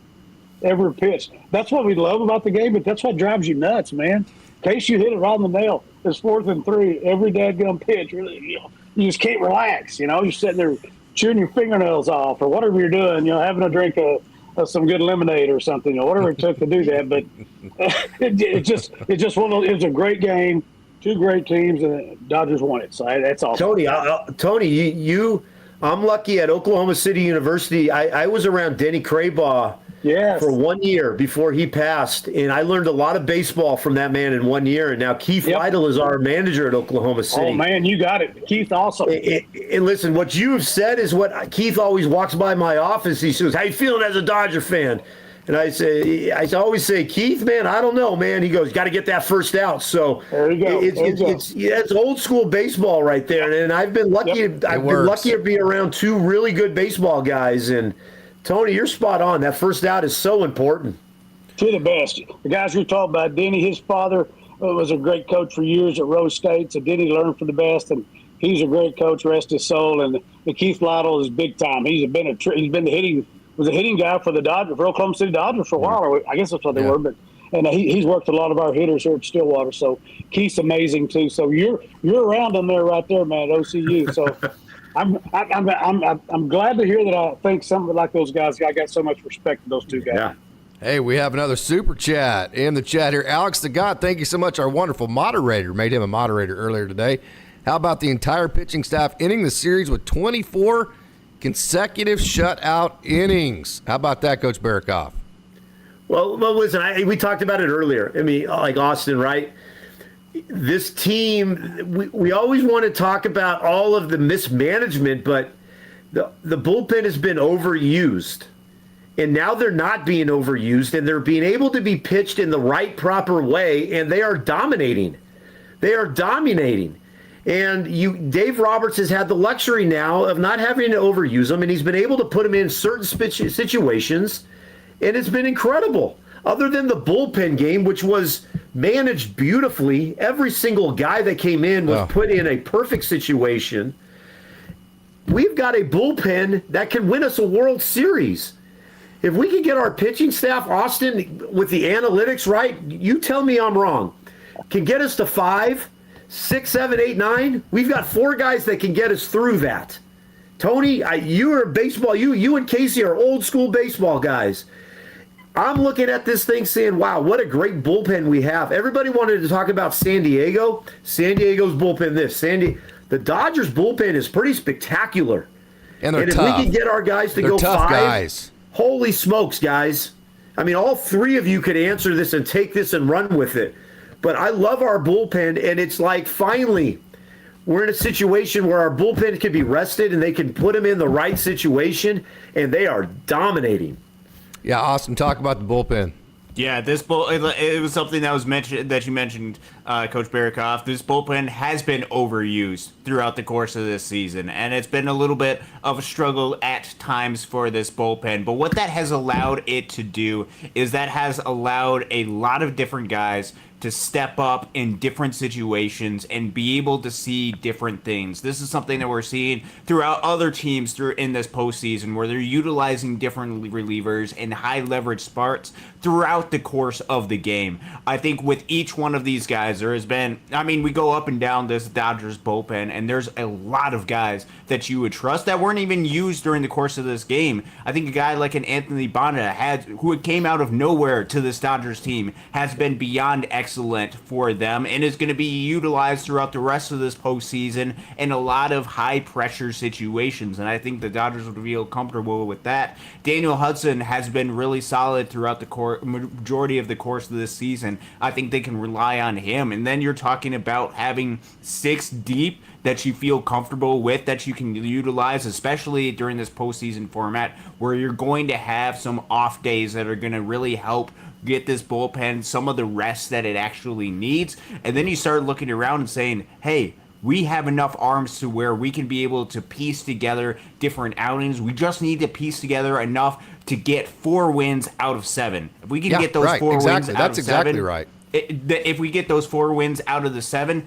every pitch. That's what we love about the game, but that's what drives you nuts, man. In case you hit it right on the nail, it's 4th and 3, every dadgum pitch. Really, you just can't relax. You're sitting there chewing your fingernails off or whatever you're doing, having a drink of some good lemonade or something, whatever it took to do that. But it just it was a great game, 2 great teams, and the Dodgers won it. So that's awesome. Tony, I'm lucky at Oklahoma City University. I was around Denny Craybaugh for 1 year before he passed, and I learned a lot of baseball from that man in 1 year. And now Keith Lytle is our manager at Oklahoma City. Oh, man, you got it. Keith, awesome. And listen, what you have said is what Keith always walks by my office. He says, how you feeling as a Dodger fan? And I always say, Keith, man, I don't know, man. He goes, got to get that first out. So There you go. It's old school baseball right there. And I've been lucky. Yep. I've been lucky to be around two really good baseball guys. And Tony, you're spot on. That first out is so important. To the best. The guys we talked about, Denny, his father was a great coach for years at Rose State. So Denny learned from the best, and he's a great coach, rest his soul. And the Keith Lytle is big time. He's been a hitting guy for the Dodgers, for Oklahoma City Dodgers for a while. Or I guess that's what they were. And he's worked a lot of our hitters here at Stillwater. So Keith's amazing too. So you're around them there, right there, man, at OCU. So I'm glad to hear that. I think something like those guys. I got so much respect for those two guys. Yeah. Hey, we have another super chat in the chat here. Alex the God, thank you so much. Our wonderful moderator made him a moderator earlier today. How about the entire pitching staff ending the series with 24 consecutive shutout innings? How about that, Coach Barikoff? Well, listen, we talked about it earlier. I mean, like Austin, right? This team, we always want to talk about all of the mismanagement, but the bullpen has been overused. And now they're not being overused, and they're being able to be pitched in the right, proper way, and they are dominating. They are dominating. And Dave Roberts has had the luxury now of not having to overuse them, and he's been able to put them in certain situations, and it's been incredible. Other than the bullpen game, which was managed beautifully, every single guy that came in was put in a perfect situation. We've got a bullpen that can win us a World Series. If we can get our pitching staff, Austin, with the analytics right, you tell me I'm wrong, can get us to 5, 6, 7, 8, 9. We've got 4 guys that can get us through that. Tony, you are baseball. You and Casey are old school baseball guys. I'm looking at this thing saying, wow, what a great bullpen we have. Everybody wanted to talk about San Diego. San Diego's bullpen the Dodgers bullpen is pretty spectacular. And they're if tough. we can get our guys to go tough 5, guys. Holy smokes, guys. I mean, all 3 of you could answer this and take this and run with it. But I love our bullpen, and it's like finally we're in a situation where our bullpen can be rested and they can put them in the right situation, and they are dominating. Yeah, Austin, talk about the bullpen. Yeah, it was something that was mentioned that you mentioned, Coach Barikoff. This bullpen has been overused throughout the course of this season, and it's been a little bit of a struggle at times for this bullpen. But what that has allowed it to do is that has allowed a lot of different guys to step up in different situations and be able to see different things. This is something that we're seeing throughout other teams in this postseason, where they're utilizing different relievers and high leverage spots throughout the course of the game. I think with each one of these guys, there has been, we go up and down this Dodgers bullpen, and there's a lot of guys that you would trust that weren't even used during the course of this game. I think a guy like an Anthony Bonta who came out of nowhere to this Dodgers team, has been beyond excellent for them and is going to be utilized throughout the rest of this postseason in a lot of high pressure situations, and I think the Dodgers would feel comfortable with that. Daniel Hudson has been really solid throughout the majority of the course of this season. I think they can rely on him, and then you're talking about having 6 deep that you feel comfortable with, that you can utilize, especially during this postseason format, where you're going to have some off days that are going to really help get this bullpen some of the rest that it actually needs. And then you start looking around and saying, hey, we have enough arms to where we can be able to piece together different outings. We just need to piece together enough to get 4 wins out of 7. If we can get those 4 wins out of 7, that's exactly right. If we get those 4 wins out of the 7,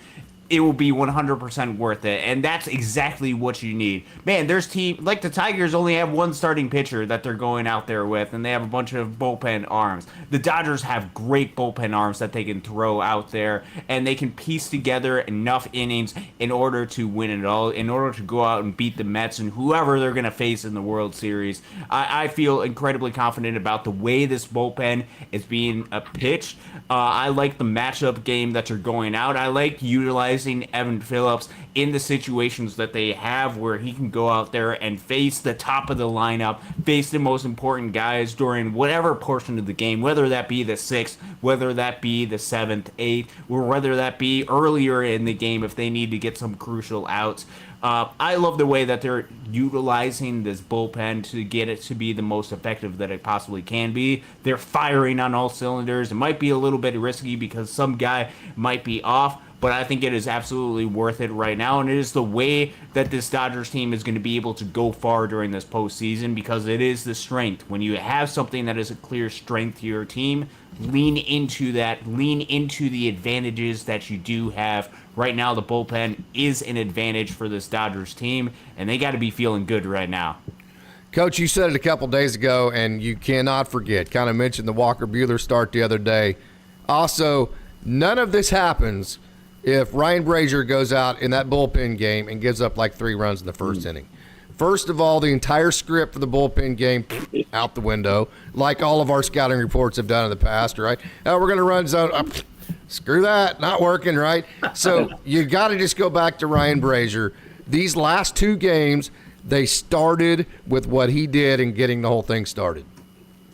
it will be 100% worth it, and that's exactly what you need. Man, there's teams like the Tigers only have 1 starting pitcher that they're going out there with, and they have a bunch of bullpen arms. The Dodgers have great bullpen arms that they can throw out there, and they can piece together enough innings in order to win it all, in order to go out and beat the Mets and whoever they're going to face in the World Series. I feel incredibly confident about the way this bullpen is being pitched. I like the matchup game that you're going out. I like utilizing Evan Phillips in the situations that they have, where he can go out there and face the top of the lineup, face the most important guys during whatever portion of the game, whether that be the 6th, whether that be the 7th, 8th, or whether that be earlier in the game if they need to get some crucial outs. I love the way that they're utilizing this bullpen to get it to be the most effective that it possibly can be. They're firing on all cylinders. It might be a little bit risky because some guy might be off, but I think it is absolutely worth it right now, and it is the way that this Dodgers team is going to be able to go far during this postseason because it is the strength. When you have something that is a clear strength to your team, lean into that, lean into the advantages that you do have. Right now, the bullpen is an advantage for this Dodgers team, and they got to be feeling good right now. Coach, you said it a couple days ago, and you cannot forget. Kind of mentioned the Walker Buehler start the other day. Also, none of this happens if Ryan Brazier goes out in that bullpen game and gives up like 3 runs in the first inning. First of all, the entire script for the bullpen game out the window, like all of our scouting reports have done in the past, right? Oh, we're going to run zone. Screw that, not working, right? So you got to just go back to Ryan Brazier. These last 2 games, they started with what he did in getting the whole thing started.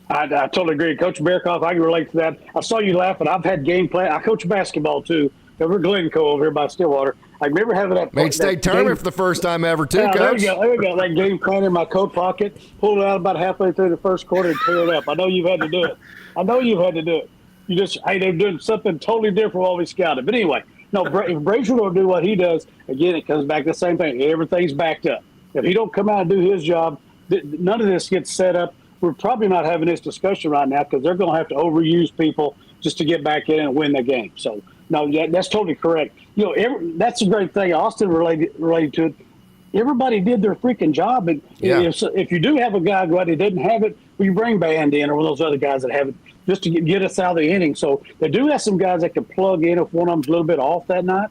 I totally agree. Coach Bearcoff, I can relate to that. I saw you laughing. I've had game plan. I coach basketball, too. Over Glencoe over here by Stillwater. I remember having that. Made state tournament for the first time ever, too, Coach. There we go. That game plan in my coat pocket, pulled it out about halfway through the first quarter and tear it up. I know you've had to do it. You just, hey, they're doing something totally different while we scouted. But anyway, no, if Brazier don't do what he does, again, it comes back to the same thing. Everything's backed up. If he don't come out and do his job, none of this gets set up. We're probably not having this discussion right now because they're going to have to overuse people just to get back in and win the game. So, no, that's totally correct. That's a great thing. Austin related to it. Everybody did their freaking job. And if you do have a guy who doesn't have it, well, you bring Band in or one of those other guys that have it just to get us out of the inning. So they do have some guys that can plug in if one of them's a little bit off that night.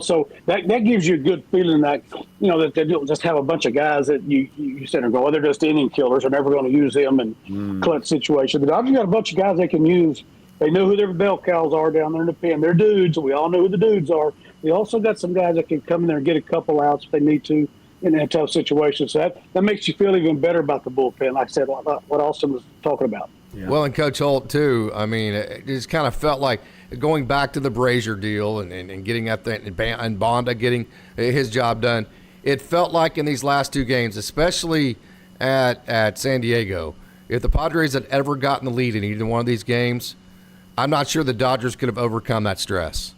So that gives you a good feeling that, that they don't just have a bunch of guys that you sit and go, they're just inning killers. They're never going to use them in clutch situation. The Dodgers got a bunch of guys they can use. They know who their bell cows are down there in the pen. They're dudes. We all know who the dudes are. We also got some guys that can come in there and get a couple outs if they need to in a tough situation. So that makes you feel even better about the bullpen, like I said, what Austin was talking about. Yeah. Well, and Coach Holt, too, I mean, it just kind of felt like going back to the Brazier deal and getting that thing, and Bonda getting his job done, it felt like in these last 2 games, especially at San Diego, if the Padres had ever gotten the lead in either one of these games, I'm not sure the Dodgers could have overcome that stress.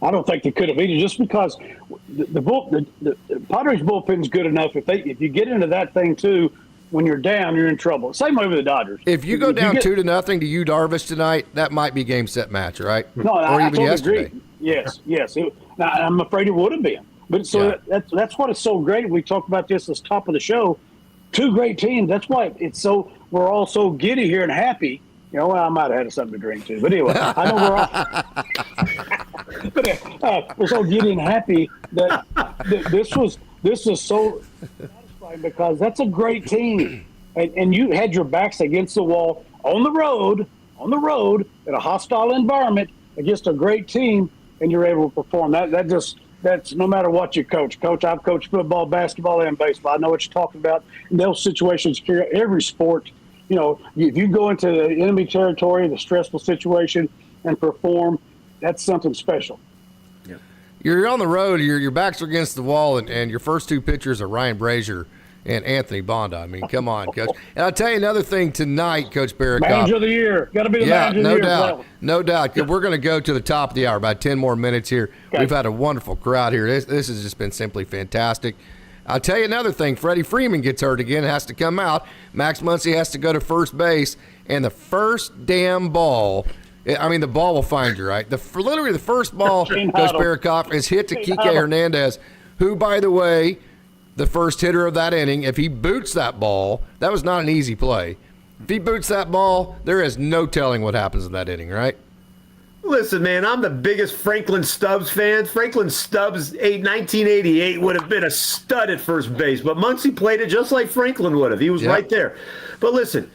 I don't think they could have either, just because the Padres bullpen's good enough. If you get into that thing too, when you're down, you're in trouble. Same way with the Dodgers. If you go down 2-0 to Yu Darvish tonight, that might be game set match, right? No, or I even totally yesterday. Agree. Yes. Now, I'm afraid it would have been. But that's what is so great. We talked about this at the top of the show. 2 great teams. That's why we're all so giddy here and happy. I might have had something to drink too. But anyway, I know we're all. But we're so giddy and happy that this was so satisfying because that's a great team, and you had your backs against the wall on the road in a hostile environment against a great team, and you're able to perform. That's no matter what you coach. Coach, I've coached football, basketball, and baseball. I know what you're talking about. In those situations, every sport. If you go into the enemy territory, the stressful situation, and perform, that's something special. Yeah. You're on the road, your backs are against the wall, and your first 2 pitchers are Ryan Brazier and Anthony Bonda. I mean, come on, Coach. And I'll tell you another thing tonight, Coach Barrett. Manager of the year. Got to be the manager of the year. No doubt. We're going to go to the top of the hour, about 10 more minutes here. Okay. We've had a wonderful crowd here. This has just been simply fantastic. I'll tell you another thing. Freddie Freeman gets hurt again, has to come out. Max Muncy has to go to first base. And the first damn ball, the ball will find you, right? Literally the first ball, Coach Barakoff, is hit to Kike Hernandez, who, by the way, the first hitter of that inning, if he boots that ball, that was not an easy play. If he boots that ball, there is no telling what happens in that inning, right? Listen, man, I'm the biggest Franklin Stubbs fan. Franklin Stubbs, 1988, would have been a stud at first base, but Muncy played it just like Franklin would have. He was right there. But listen,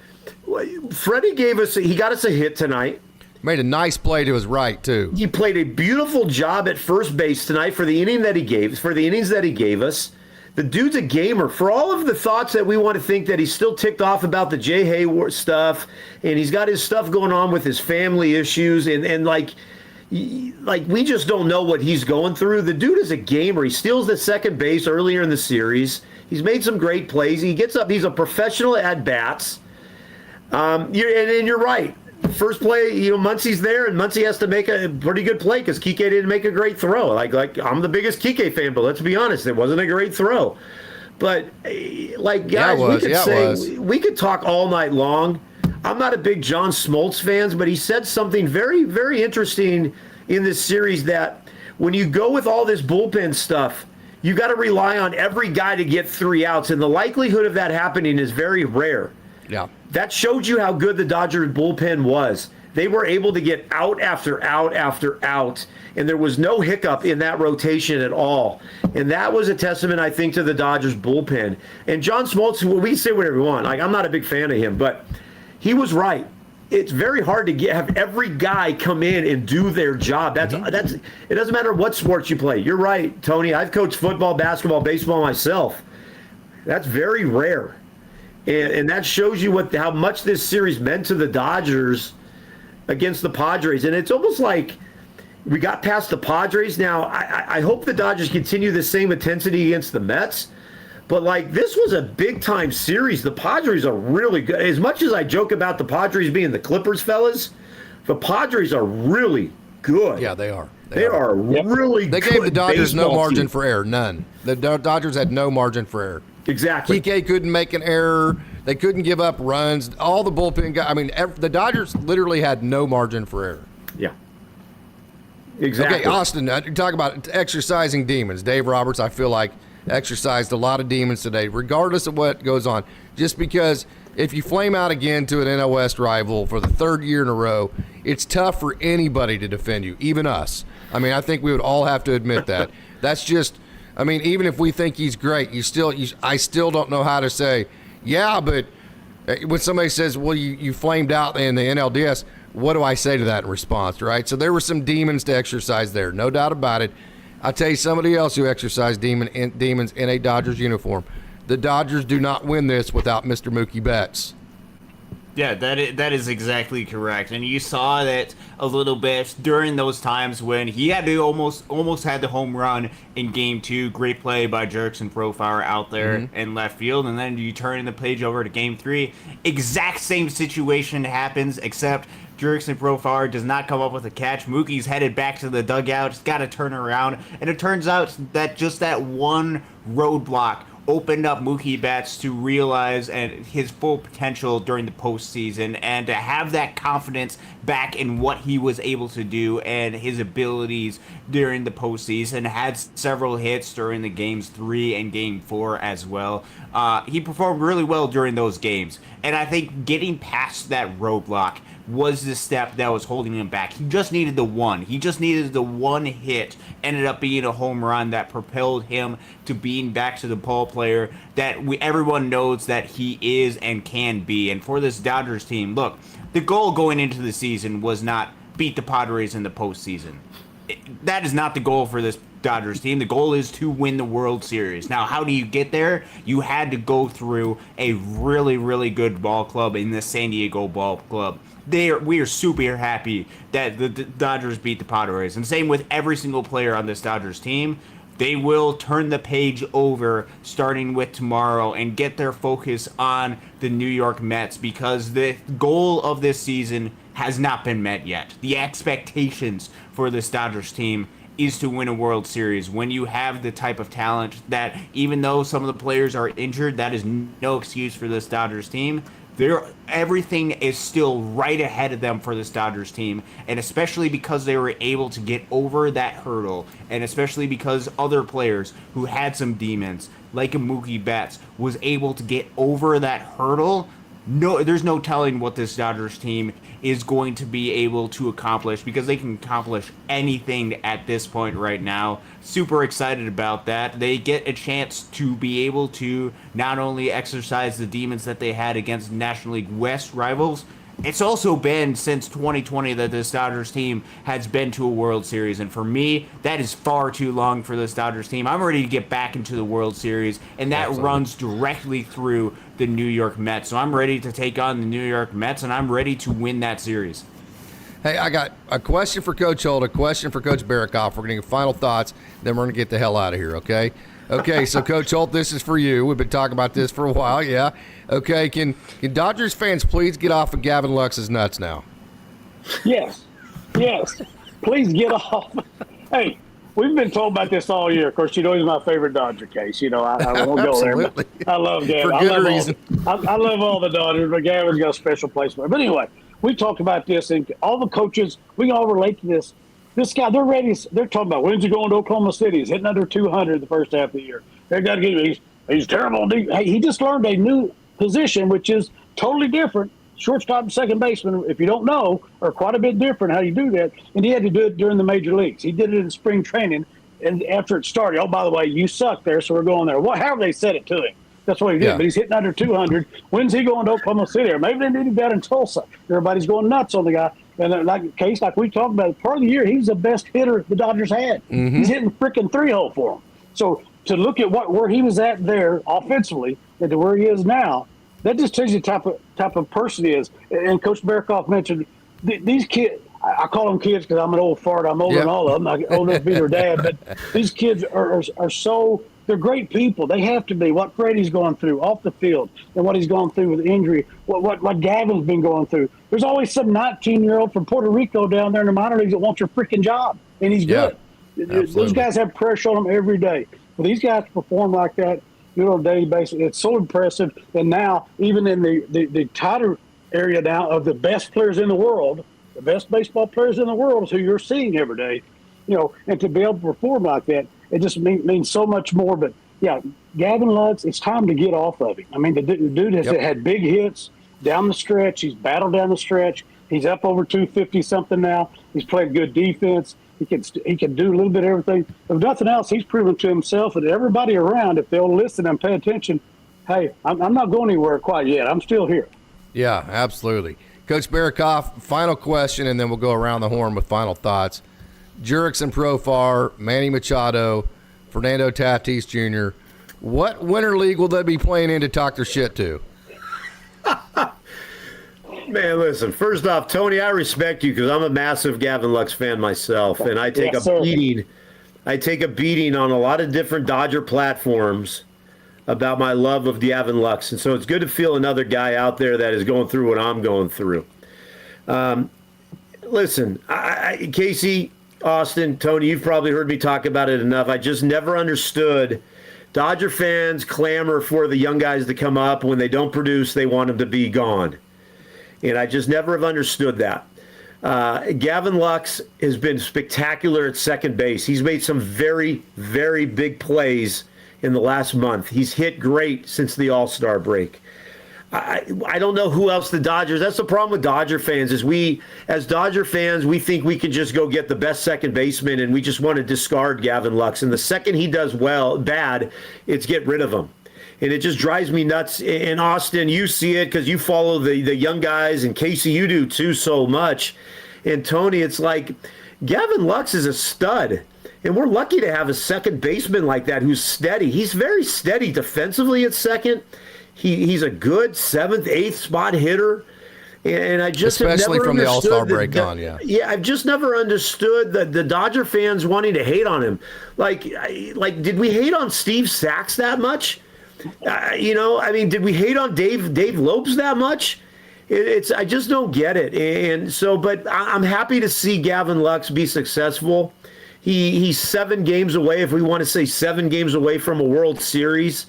Freddie he got us a hit tonight. Made a nice play to his right, too. He played a beautiful job at first base tonight for the innings that he gave us. The dude's a gamer. For all of the thoughts that we want to think that he's still ticked off about the Jay Hayward stuff, and he's got his stuff going on with his family issues, and like, we just don't know what he's going through. The dude is a gamer. He steals the second base earlier in the series. He's made some great plays. He gets up. He's a professional at bats. And you're right. First play, Muncy's there, and Muncy has to make a pretty good play because Kike didn't make a great throw. Like I'm the biggest Kike fan, but let's be honest, it wasn't a great throw. But guys, we could talk all night long. I'm not a big John Smoltz fan, but he said something very, very interesting in this series that when you go with all this bullpen stuff, you got to rely on every guy to get 3 outs, and the likelihood of that happening is very rare. Yeah. That showed you how good the Dodgers bullpen was. They were able to get out after out after out, and there was no hiccup in that rotation at all. And that was a testament, I think, to the Dodgers bullpen. And John Smoltz, we can say whatever we want. Like, I'm not a big fan of him, but he was right. It's very hard to have every guy come in and do their job. That's it doesn't matter what sports you play. You're right, Tony. I've coached football, basketball, baseball myself. That's very rare. And that shows you how much this series meant to the Dodgers against the Padres. And it's almost like we got past the Padres. Now, I hope the Dodgers continue the same intensity against the Mets. But, like, this was a big-time series. The Padres are really good. As much as I joke about the Padres being the Clippers, fellas, the Padres are really good. Yeah, they are. They are really good. They gave the Dodgers no margin team. for error, none. The Dodgers had no margin for error. Exactly. Kike couldn't make an error. They couldn't give up runs. All the bullpen guys. I mean, the Dodgers literally had no margin for error. Yeah. Exactly. Okay, Austin, talk about exercising demons. Dave Roberts, I feel like, exercised a lot of demons today, regardless of what goes on. Just because if you flame out again to an NL West rival for the 3rd year in a row, it's tough for anybody to defend you, even us. I mean, I think we would all have to admit that. That's just, I mean, even if we think he's great, I still don't know how to say, yeah, but when somebody says, well, you flamed out in the NLDS, what do I say to that in response, right? So there were some demons to exercise there, no doubt about it. I'll tell you somebody else who exercised demons in a Dodgers uniform. The Dodgers do not win this without Mr. Mookie Betts. Yeah, that is exactly correct. And you saw that a little bit during those times when he had to almost had the home run in Game 2. Great play by Jerks and Profile out there in left field. And then you turn the page over to Game 3. Exact same situation happens, except Jerks and Profile does not come up with a catch. Mookie's headed back to the dugout. He's got to turn around. And it turns out that just that one roadblock opened up Mookie Betts to realize his full potential during the postseason and to have that confidence back in what he was able to do and his abilities during the postseason. Had several hits during the games 3 and game 4 as well. He performed really well during those games, and I think getting past that roadblock was the step that was holding him back. He just needed the one. He just needed the one hit. Ended up being a home run that propelled him to being back to the ball player that everyone knows that he is and can be. And for this Dodgers team, look, the goal going into the season was not beat the Padres in the postseason. That is not the goal for this Dodgers team. The goal is to win the World Series. Now, how do you get there? You had to go through a really, really good ball club in the San Diego Ball Club. We are super happy that the Dodgers beat the Padres. And same with every single player on this Dodgers team. They will turn the page over starting with tomorrow and get their focus on the New York Mets because the goal of this season has not been met yet. The expectations for this Dodgers team is to win a World Series. When you have the type of talent that, even though some of the players are injured, that is no excuse for this Dodgers team. Everything is still right ahead of them for this Dodgers team, and especially because they were able to get over that hurdle, and especially because other players who had some demons, like a Mookie Betts, was able to get over that hurdle. No, there's no telling what this Dodgers team is going to be able to accomplish because they can accomplish anything at this point right now. Super excited about that. They get a chance to be able to not only exercise the demons that they had against National League West rivals, it's also been since 2020 that this Dodgers team has been to a World Series. And for me, that is far too long for this Dodgers team. I'm ready to get back into the World Series, and that runs directly through the New York Mets. So I'm ready to take on the New York Mets, and I'm ready to win that series. Hey, I got a question for Coach Holt, a question for Coach Barrakoff. We're going to get final thoughts, then we're going to get the hell out of here, okay? Okay, so Coach Holt, this is for you. We've been talking about this for a while, yeah. Okay, can Dodgers fans please get off of Gavin Lux's nuts now? Yes. Please get off. Hey, we've been told about this all year. Of course, he's my favorite Dodger case. I won't go there. But I love Gavin. For good reason. I love all the Dodgers, but Gavin's got a special place for it. But anyway, we talked about this, and all the coaches, we can all relate to this. This guy, they're ready. They're talking about when's he going to Oklahoma City? He's hitting under 200 the first half of the year. They got to get him. He's terrible. Hey, he just learned a new position, which is totally different. Shortstop and second baseman, if you don't know, are quite a bit different how you do that. And he had to do it during the major leagues. He did it in spring training. And after it started, oh, by the way, you suck there, so we're going there. Well, however they said it to him. That's what he did. Yeah. But he's hitting under 200. When's he going to Oklahoma City? Or maybe they need him down in Tulsa. Everybody's going nuts on the guy. And like Case, like we talked about, part of the year, he was the best hitter the Dodgers had. Mm-hmm. He's hitting freaking 3-hole for them. So to look at where he was at there offensively and to where he is now, that just tells you the type of person he is. And Coach Barrakoff mentioned these kids. I call them kids because I'm an old fart. I'm older than all of them. I'm old enough to be their dad. But these kids are so – they're great people. They have to be. What Freddie's going through off the field and what he's going through with injury, what Gavin's been going through. There's always some 19-year-old from Puerto Rico down there in the minor leagues that wants your freaking job, and he's good. Those guys have pressure on them every day. For these guys to perform like that on a daily basis, it's so impressive. And now, even in the tighter area now of the best players in the world, the best baseball players in the world is who you're seeing every day, and to be able to perform like that, it just means so much more. But, yeah, Gavin Lux, it's time to get off of him. I mean, the dude has had big hits down the stretch. He's battled down the stretch. He's up over 250-something now. He's played good defense. He can do a little bit of everything. If nothing else, he's proven to himself and everybody around, if they'll listen and pay attention, hey, I'm not going anywhere quite yet. I'm still here. Yeah, absolutely. Coach Barrakoff, final question, and then we'll go around the horn with final thoughts. Jurickson Profar, Manny Machado, Fernando Tatis Jr., what winter league will they be playing in to talk their shit to? Man, listen, first off, Tony, I respect you because I'm a massive Gavin Lux fan myself, and I take beating. I take a beating on a lot of different Dodger platforms about my love of Gavin Lux, and so it's good to feel another guy out there that is going through what I'm going through. Listen, Casey, Austin, Tony, you've probably heard me talk about it enough. I just never understood Dodger fans clamor for the young guys to come up. When they don't produce, they want them to be gone. And I just never have understood that. Gavin Lux has been spectacular at second base. He's made some very, very big plays in the last month. He's hit great since the All-Star break. I don't know who else the Dodgers. That's the problem with Dodger fans is as Dodger fans, we think we can just go get the best second baseman and we just want to discard Gavin Lux. And the second he does bad, it's get rid of him. And it just drives me nuts. And Austin, you see it because you follow the young guys, and Casey, you do too so much. And Tony, it's like Gavin Lux is a stud. And we're lucky to have a second baseman like that who's steady. He's very steady defensively at second. He's a good 7th, 8th spot hitter. And I just especially have never from the All-Star break yeah. on, yeah. Yeah, I've just never understood the Dodger fans wanting to hate on him. Like, did we hate on Steve Sachs that much? Did we hate on Dave Lopes that much? I just don't get it. And so, but I'm happy to see Gavin Lux be successful. He's 7 games away, if we want to say 7 games away from a World Series.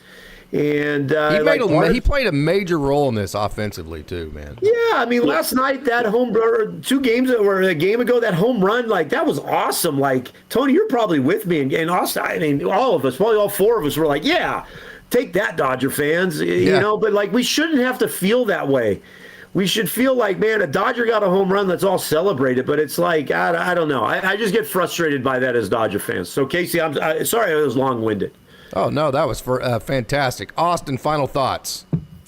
And he played a major role in this offensively too, man. Yeah, I mean, last night that a game ago, that home run, like that was awesome. Like Tony, you're probably with me, and Austin. I mean, all of us, probably all 4 of us, were like, yeah, take that, Dodger fans. You know, but like we shouldn't have to feel that way. We should feel like, man, a Dodger got a home run, let's all celebrate it. But it's like, I don't know. I just get frustrated by that as Dodger fans. So Casey, I'm sorry I was long-winded. Oh, no, that was fantastic. Austin, final thoughts.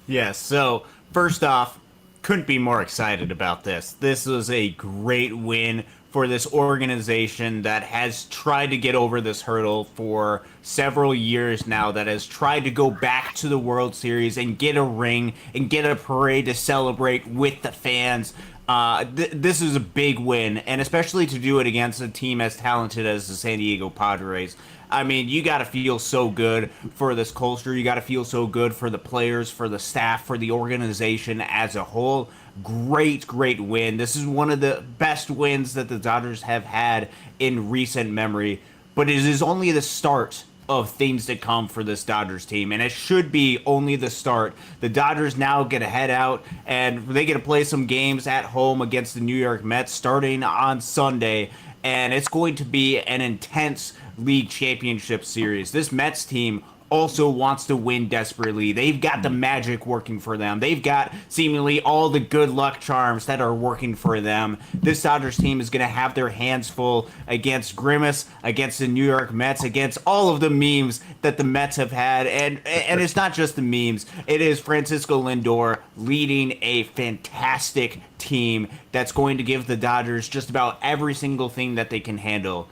Yes, so first off, couldn't be more excited about this. This was a great win for this organization that has tried to get over this hurdle for several years now, that has tried to go back to the World Series and get a ring and get a parade to celebrate with the fans. This is a big win, and especially to do it against a team as talented as the San Diego Padres. I mean, you got to feel so good for this culture. You got to feel so good for the players, for the staff, for the organization as a whole. Great win. This is one of the best wins that the Dodgers have had in recent memory, but it is only the start of things to come for this Dodgers team, and it should be only the start. The Dodgers now get to head out, and they get to play some games at home against the New York Mets starting on Sunday, and it's going to be an intense league championship series. This Mets team also wants to win desperately. They've got the magic working for them. They've got seemingly all the good luck charms that are working for them. This Dodgers team is going to have their hands full against Grimace, against the New York Mets, against all of the memes that the Mets have had. And it's not just the memes. It is Francisco Lindor leading a fantastic team that's going to give the Dodgers just about every single thing that they can handle.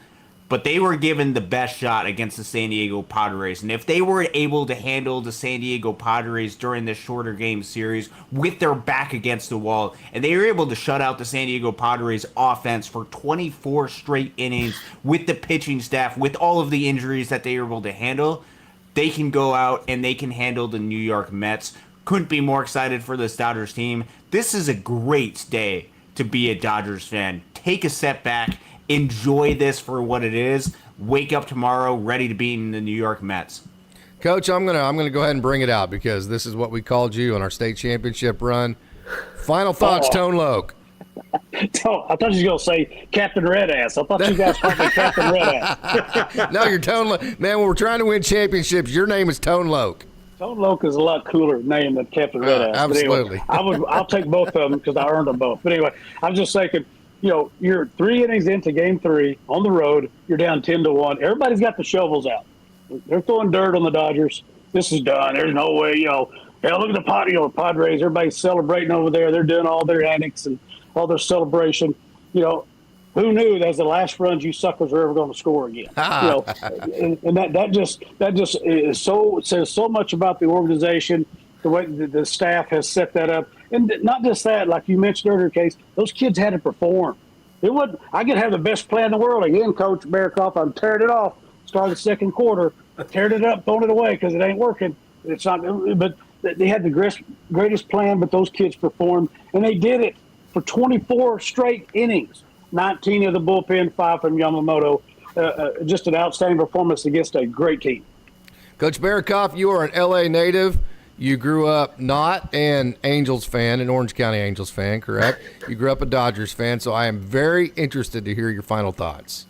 But they were given the best shot against the San Diego Padres. And if they were able to handle the San Diego Padres during this shorter game series with their back against the wall, and they were able to shut out the San Diego Padres offense for 24 straight innings with the pitching staff, with all of the injuries that they were able to handle, they can go out and they can handle the New York Mets. Couldn't be more excited for this Dodgers team. This is a great day to be a Dodgers fan. Take a step back. Enjoy this for what it is. Wake up tomorrow ready to beat the New York Mets. Coach, I'm gonna go ahead and bring it out because this is what we called you on our state championship run. Final thoughts, Tone Loke. I thought you was going to say Captain Red Ass. I thought you guys called me Captain Red Ass. No, you're Tone Loke. Man, when we're trying to win championships, your name is Tone Loke. Tone Loke is a lot cooler name than Captain Red Ass. Absolutely. Anyway, I'll take both of them because I earned them both. But anyway, I'm just thinking, you're 3 innings into game 3 on the road. You're down 10-1. Everybody's got the shovels out. They're throwing dirt on the Dodgers. This is done. There's no way, hell, look at the Padres. Everybody's celebrating over there. They're doing all their antics and all their celebration. Who knew that's the last runs you suckers are ever going to score again? And that just is says so much about the organization, the way the staff has set that up. And not just that, like you mentioned earlier, Case, those kids had to perform. I could have the best play in the world. Again, Coach Barakoff, I'm tearing it off. Start the second quarter, tearing it up, throwing it away because it ain't working. It's not. But they had the greatest plan, but those kids performed, and they did it for 24 straight innings. 19 of the bullpen, 5 from Yamamoto. Just an outstanding performance against a great team. Coach Barakoff, you are an L.A. native. You grew up not an Angels fan, an Orange County Angels fan, correct? You grew up a Dodgers fan, so I am very interested to hear your final thoughts.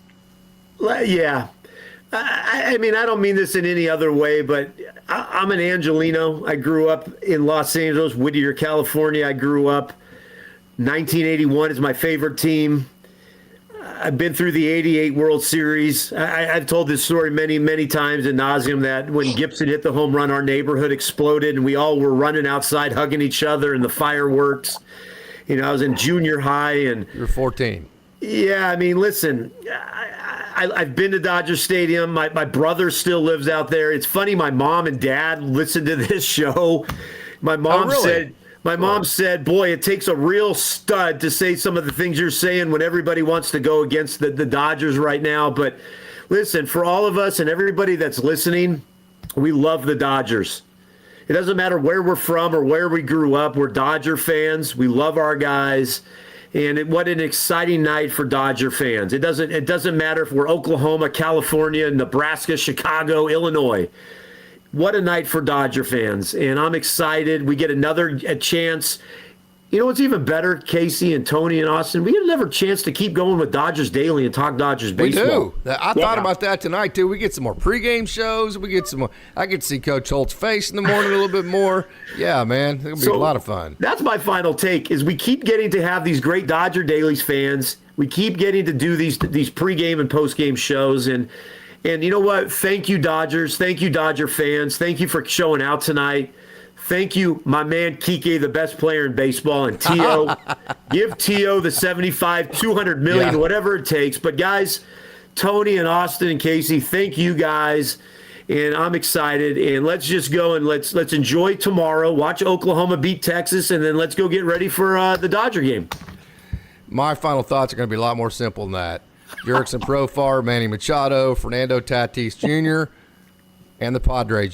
Yeah. I mean, I don't mean this in any other way, but I'm an Angelino. I grew up in Los Angeles, Whittier, California. I grew up. 1981 is my favorite team. I've been through the 88 World Series. I've told this story many, many times ad nauseum that when Gibson hit the home run, our neighborhood exploded and we all were running outside, hugging each other and the fireworks. I was in junior high. And you're 14. Yeah, I mean, listen, I've been to Dodger Stadium. My brother still lives out there. It's funny, my mom and dad listened to this show. My mom said... My mom said, boy, it takes a real stud to say some of the things you're saying when everybody wants to go against the Dodgers right now. But listen, for all of us and everybody that's listening, we love the Dodgers. It doesn't matter where we're from or where we grew up. We're Dodger fans. We love our guys. And what an exciting night for Dodger fans. It doesn't matter if we're Oklahoma, California, Nebraska, Chicago, Illinois. What a night for Dodger fans, and I'm excited. We get another chance. What's even better, Casey and Tony and Austin? We get another chance to keep going with Dodgers Daily and talk Dodgers baseball. We do. I thought about that tonight, too. We get some more pregame shows. We get some more. I get to see Coach Holt's face in the morning a little bit more. Yeah, man. It'll be a lot of fun. That's my final take, is we keep getting to have these great Dodger Dailies fans. We keep getting to do these pregame and postgame shows, and you know what? Thank you, Dodgers. Thank you, Dodger fans. Thank you for showing out tonight. Thank you, my man Kike, the best player in baseball, and T.O. Give T.O. the 75, 200 million, whatever it takes. But, guys, Tony and Austin and Casey, thank you guys. And I'm excited. And let's just go and let's enjoy tomorrow. Watch Oklahoma beat Texas, and then let's go get ready for the Dodger game. My final thoughts are going to be a lot more simple than that. Jurickson Profar, Manny Machado, Fernando Tatis Jr., and the Padres.